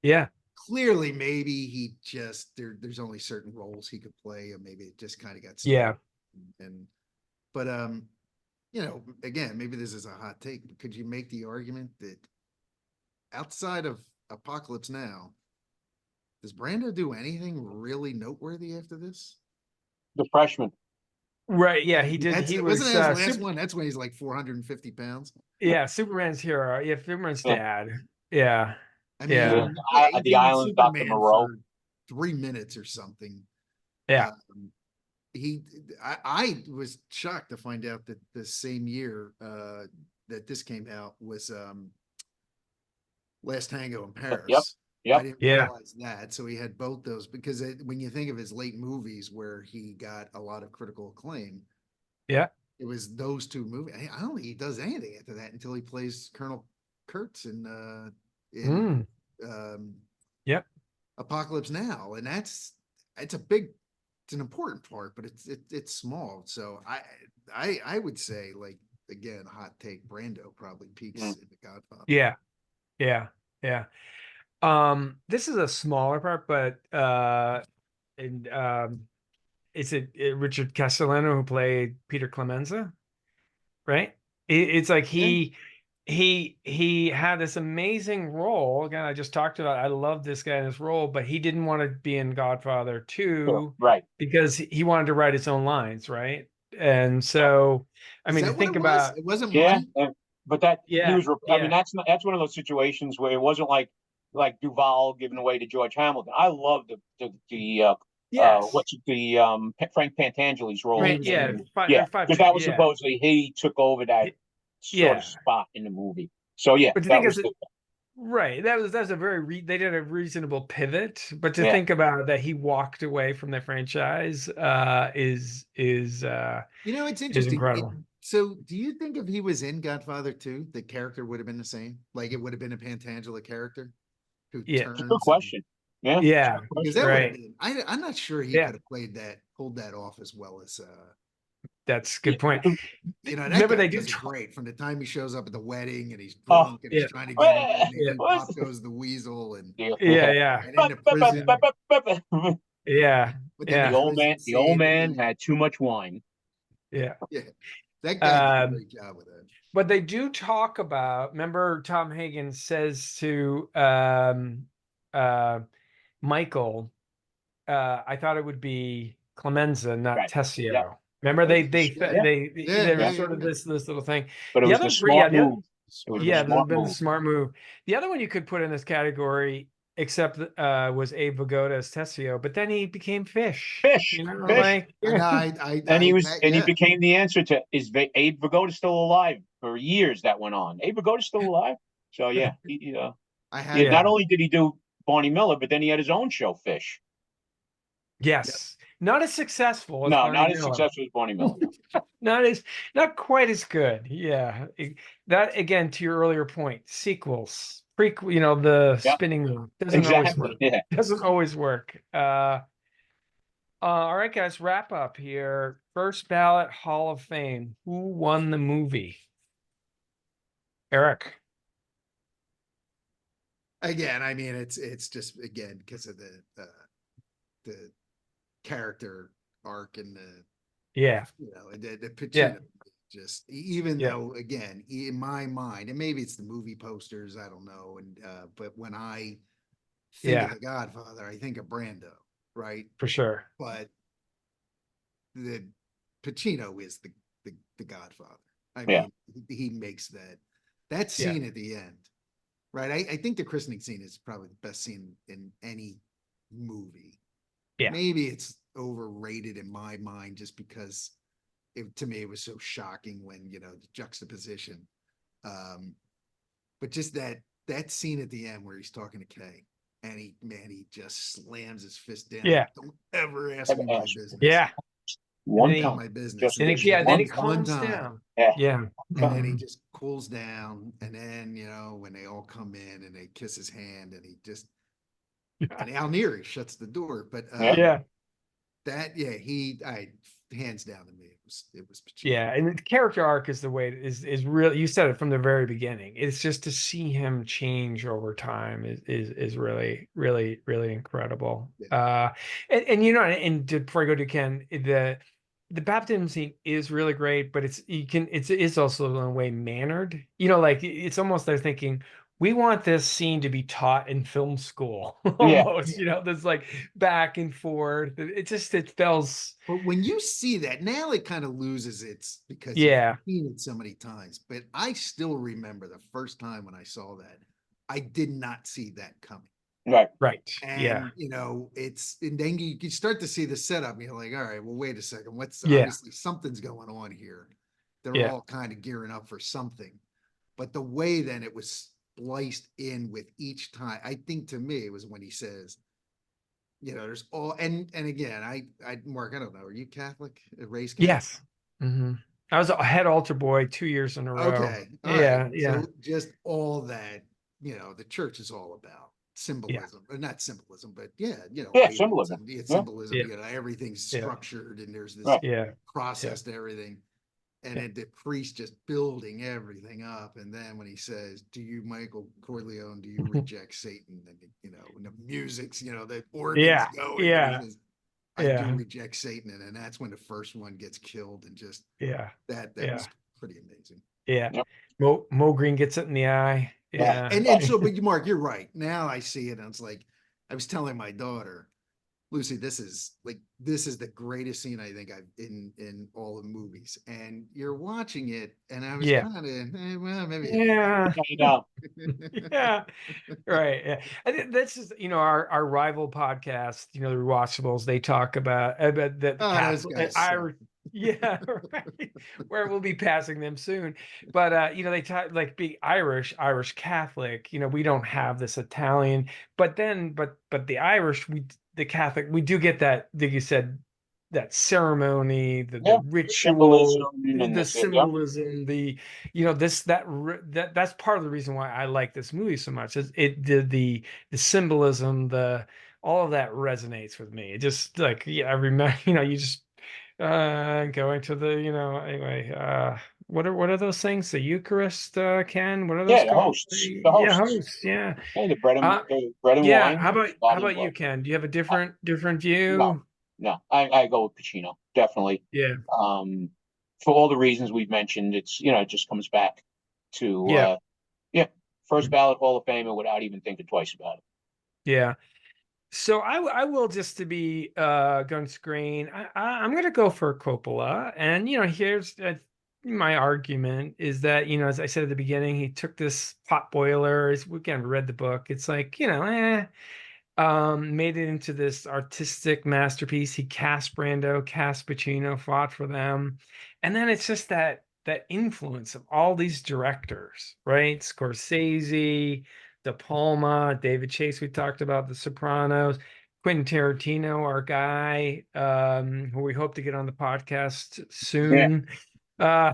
Yeah. Clearly, maybe he just there's only certain roles he could play, or maybe it just kind of got stuck. But again, maybe this is a hot take. But could you make the argument that outside of Apocalypse Now, does Brando do anything really noteworthy after this? The Freshman. Right. Yeah, he did. He was wasn't that his last one. That's when he's like 450 pounds. Yeah, Superman's hero. Yeah, Superman's dad. Yeah. I mean, the island, Dr. Moreau. 3 minutes or something. Yeah. I was shocked to find out that the same year that this came out was Last Tango in Paris. Yep. I didn't realize that. So he had both those because when you think of his late movies where he got a lot of critical acclaim, it was those 2 movies. I don't think he does anything after that until he plays Colonel Kurtz in Apocalypse Now, and it's an important part, but it's small. So I would say, like, again, hot take, Brando probably peaks in The Godfather. Yeah, yeah, yeah. This is a smaller part, but and is it Richard Castellano who played Peter Clemenza, right? It's like Yeah. he had this amazing role. Again, I just talked about, I love this guy in this role, but he didn't want to be in Godfather 2 Right. because he wanted to write his own lines, right? And so, I Is mean, to that what think it was? about, It wasn't Yeah, money? but that he yeah, was. I mean, yeah, that's one of those situations where it wasn't like Duvall giving away to George Hamilton. I love yes, what's the Frank Pantangeli's role right, in yeah, the yeah, because that was yeah, supposedly he took over that sort of yeah. spot in the movie. So yeah, But the that thing was is, the right, that's a they did a reasonable pivot. But to yeah. think about that he walked away from the franchise It's is interesting. incredible. So do you think if he was in Godfather 2, the character would have been the same? Like, it would have been a Pantangela character who Yeah, It's a good turns, and question. Yeah, it's a yeah, good because question. that would have right, been, I'm not sure he yeah. could have pulled that off as well as That's a Yeah. good point. that Remember, guy they do does it talk. great from the time he shows up at the wedding and he's Oh, drunk and he's Yeah, trying to get in, well, and yeah, then what's Pop goes the weasel, and yeah. yeah, yeah, and in the prison yeah, within the The yeah, old man, prison the old scene. man had too much wine. yeah. Yeah, that guy did a Um, great job with that. but they do talk about. Remember, Tom Hagen says to uh, Michael, I thought it would be Clemenza, not Right. Yeah. Tessio. Remember, Oh, no shit. Yeah. there Yeah, was Yeah. yeah, sort of yeah. this little thing. But it The was other the great, yeah, smart move. It was the yeah, Smart there's smart been the move. smart move. The other one you could put in this category, except was Abe Vigoda as Tessio, but then he became Fish. Fish, You know, fish. like I know. And he Yeah. became the answer to Abe Vigoda still alive? For years that went on. Abe Vigoda still alive? So yeah, I yeah. had. Not yeah, only did he do Barney Miller, but then he had his own show, Fish. Yep. yes, not as successful as No, Barney not as Miller. successful as Barney Miller. No. Not as not quite as good. Yeah. That again to your earlier point, sequels, prequel, the Yeah, spinning wheel doesn't always exactly. work. Yeah. Doesn't always work. All right, guys, wrap up here. First ballot Hall of Fame. Who won the movie? Eric. Again, I mean, it's just, again, because of the character arc and Yeah. the Yeah. Pacino. Just, even Yeah. though, again, in my mind, and maybe it's the movie posters, I don't know, and but when I think of Yeah, The Godfather, I think of Brando, right? for sure. But the Pacino is the Godfather. I Yeah. mean, he makes that Yeah. scene at the end, right? I think the christening scene is probably the best scene in any movie. Yeah. Maybe it's overrated in my mind just because to me it was so shocking when the juxtaposition. But just that scene at the end where he's talking to Kay, and he just slams his fist down. Yeah. Don't ever ask me my business. Yeah. One then he- time. My business. Just And just then he one calms time. down. Yeah. Yeah. And then he Mhm. just cools down, and then when they all come in and they kiss his hand, and and Alneri shuts the door. But Yeah. I hands down to me, it was Pacino. Yeah, and the character arc is the way is really, you said it from the very beginning. It's just to see him change over time is really, really, really incredible. Yeah. And before I go to Ken, the baptism scene is really great, but it's also in a way mannered. Like it's almost they're thinking, we want this scene to be taught in film school Yeah. almost. There's like back and forth. It feels. But when you see that, now it kind of loses its, because Yeah. you've seen it so many times. But I still remember the first time when I saw that, I did not see that coming. Right. And Yeah. and then you start to see the setup, and you're like, all right, well, wait a second. Yeah. Obviously something's going on here. They're Yeah. all kind of gearing up for something. But the way then it was spliced in with each time, I think to me, it was when he says, there's all, and again, Mark, I don't know, are you Catholic? Raised Catholic? Yes. Mm-hmm. I was a head altar boy 2 years in a row. Okay. All Yeah. right. Yeah. So just all that, the church is all about. symbolism, or not symbolism, but Yeah, items symbolism. and Yeah, symbolism. Everything's structured and there's this right. process to everything. And then the priest just building everything up. And then when he says, "Do you, Michael Corleone, do you reject Satan?" And and the music's, the organs going, and he says, "I do reject Satan." And then that's when the first one gets killed, and just that was pretty amazing. Yeah. Yep. Mo Green gets it in the eye. Yeah. And so, but Mark, you're right. Now I see it, and it's like I was telling my daughter, Lucy, this is the greatest scene I think I've in all the movies. And you're watching it, and I was kind of, well, maybe. Yeah. You know. Yeah. Right. Yeah. I think this is, our rival podcast, the Rewatchables, they talk about the Those guys Irish. Yeah, right. Where we'll be passing them soon. But they talk like being Irish Catholic, we don't have this Italian, but the Irish, the Catholic, we do get that, like you said, that ceremony, the ritual, Symbolism and the yep. symbolism, that's part of the reason why I like this movie so much. Is the symbolism, all of that resonates with me. It just like, I remember, you just going to the, anyway, what are those things? The Eucharist, Ken? What are those The called? hosts. The hosts. Hosts. Yeah. The bread and Yeah. wine. How Body about and you, blood. Ken? Do you have a different No, view? no. I go with Pacino, definitely. Yeah. For all the reasons we've mentioned, it's it just comes back to first ballot Hall of Famer without even thinking twice about it. Yeah. So I will, just to be going screen, I'm going to go for Coppola. And, here's my argument is that, as I said at the beginning, he took this pot boiler. Again, read the book. It's like, made it into this artistic masterpiece. He cast Brando, cast Pacino, fought for them. And then it's just that influence of all these directors, right? Scorsese, De Palma, David Chase, we talked about, The Sopranos, Quentin Tarantino, our guy, who we hope to get on the podcast soon. To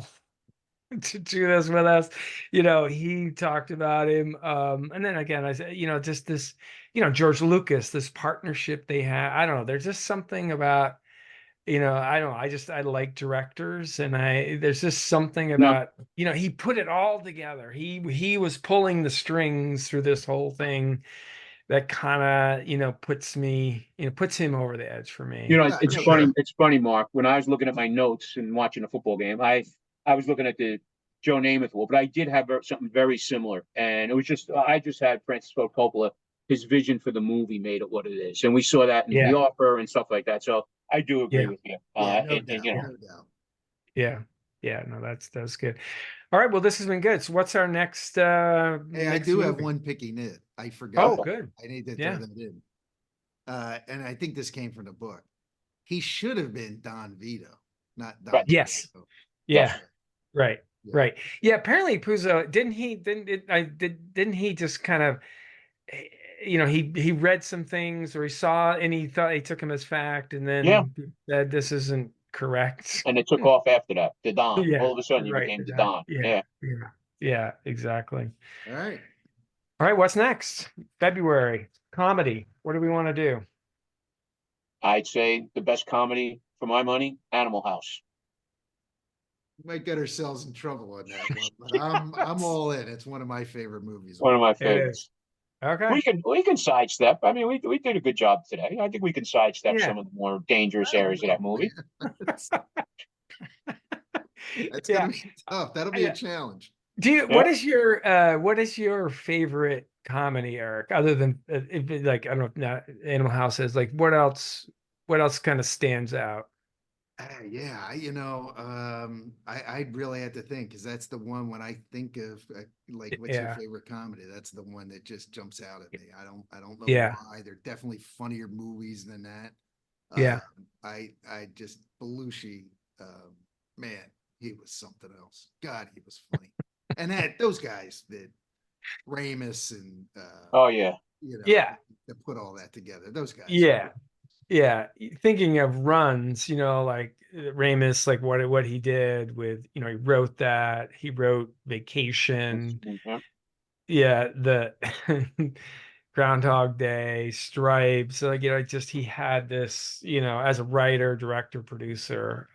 do this with us, he talked about him, and then again, I said, just this, George Lucas, this partnership they had. I don't know, there's just something about, I don't know, I like directors, and there's just something No, about, he put it all together. He was pulling the strings through this whole thing that kind of, puts him over the edge for me. it's funny. It's funny, Mark. When I was looking at my notes and watching a football game, I was looking at the Joe Namath rule, but I did have something very similar, and it was just I just had Francis Ford Coppola. His vision for the movie made it what it is, and we saw that in The Offer and stuff like that. So I do agree with you. No doubt. Yeah, no, that's good. All right, well, this has been good. So what's our next Hey, I do have movie? one picky nit. I forgot. Oh, good. I need to throw that in. And I think this came from the book. He should have been Don Vito, not Don. Right. Yes. Vito. Yeah. Right. Right. Yeah. Apparently, Puzo didn't he just kind of, he read some things, or he saw, and he thought, he took him as fact, and then said this isn't correct. And it took off after that. The Don. Yeah, All of a sudden, you right, became the Don. Yeah, exactly. All right. All right, what's next? February comedy. What do we want to do? I'd say the best comedy for my money, Animal House. We might get ourselves in trouble on that one, but I'm all in. It's one of my favorite movies. One of my favorites. Okay. We can sidestep. I mean, we did a good job today. I think we can sidestep some of the more dangerous areas of that movie. That's gonna be tough. That'll be a challenge. What is your favorite comedy, Eric? Other than like, I don't know, Animal House is like, what else kind of stands out? I really had to think, because that's the one when I think of like, what's your favorite comedy? That's the one that just jumps out at me. I don't know why. They're definitely funnier movies than that. I just Belushi, man, he was something else. God, he was funny. And those guys that Ramis and to put all that together. Those guys. Yeah. Thinking of runs, like Ramis, like what he did with, he wrote that. He wrote Vacation. Mm-hmm. Yeah, Groundhog Day, Stripes. So, like, just he had this, as a writer, director, producer.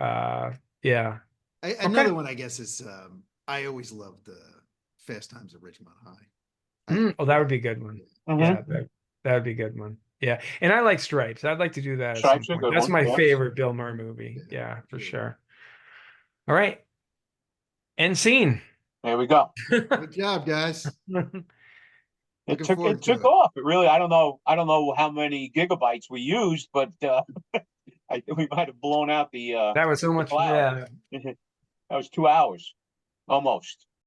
Yeah. Another one, I guess, is I always loved the Fast Times at Ridgemont High. Oh, that would be a good one. Yeah, that would be a good one. Yeah, and I like Stripes. I'd like to do that at some Stripes are a point. good That's one. my Yeah. favorite Bill Maher movie. Yeah, for Yeah. sure. All right, end scene. There we go. Good job, guys. It Looking took forward to took it. off. It really, I don't know how many gigabytes we used, but I think we might have blown out the That was so the much. cloud. Yeah. That was 2 hours almost.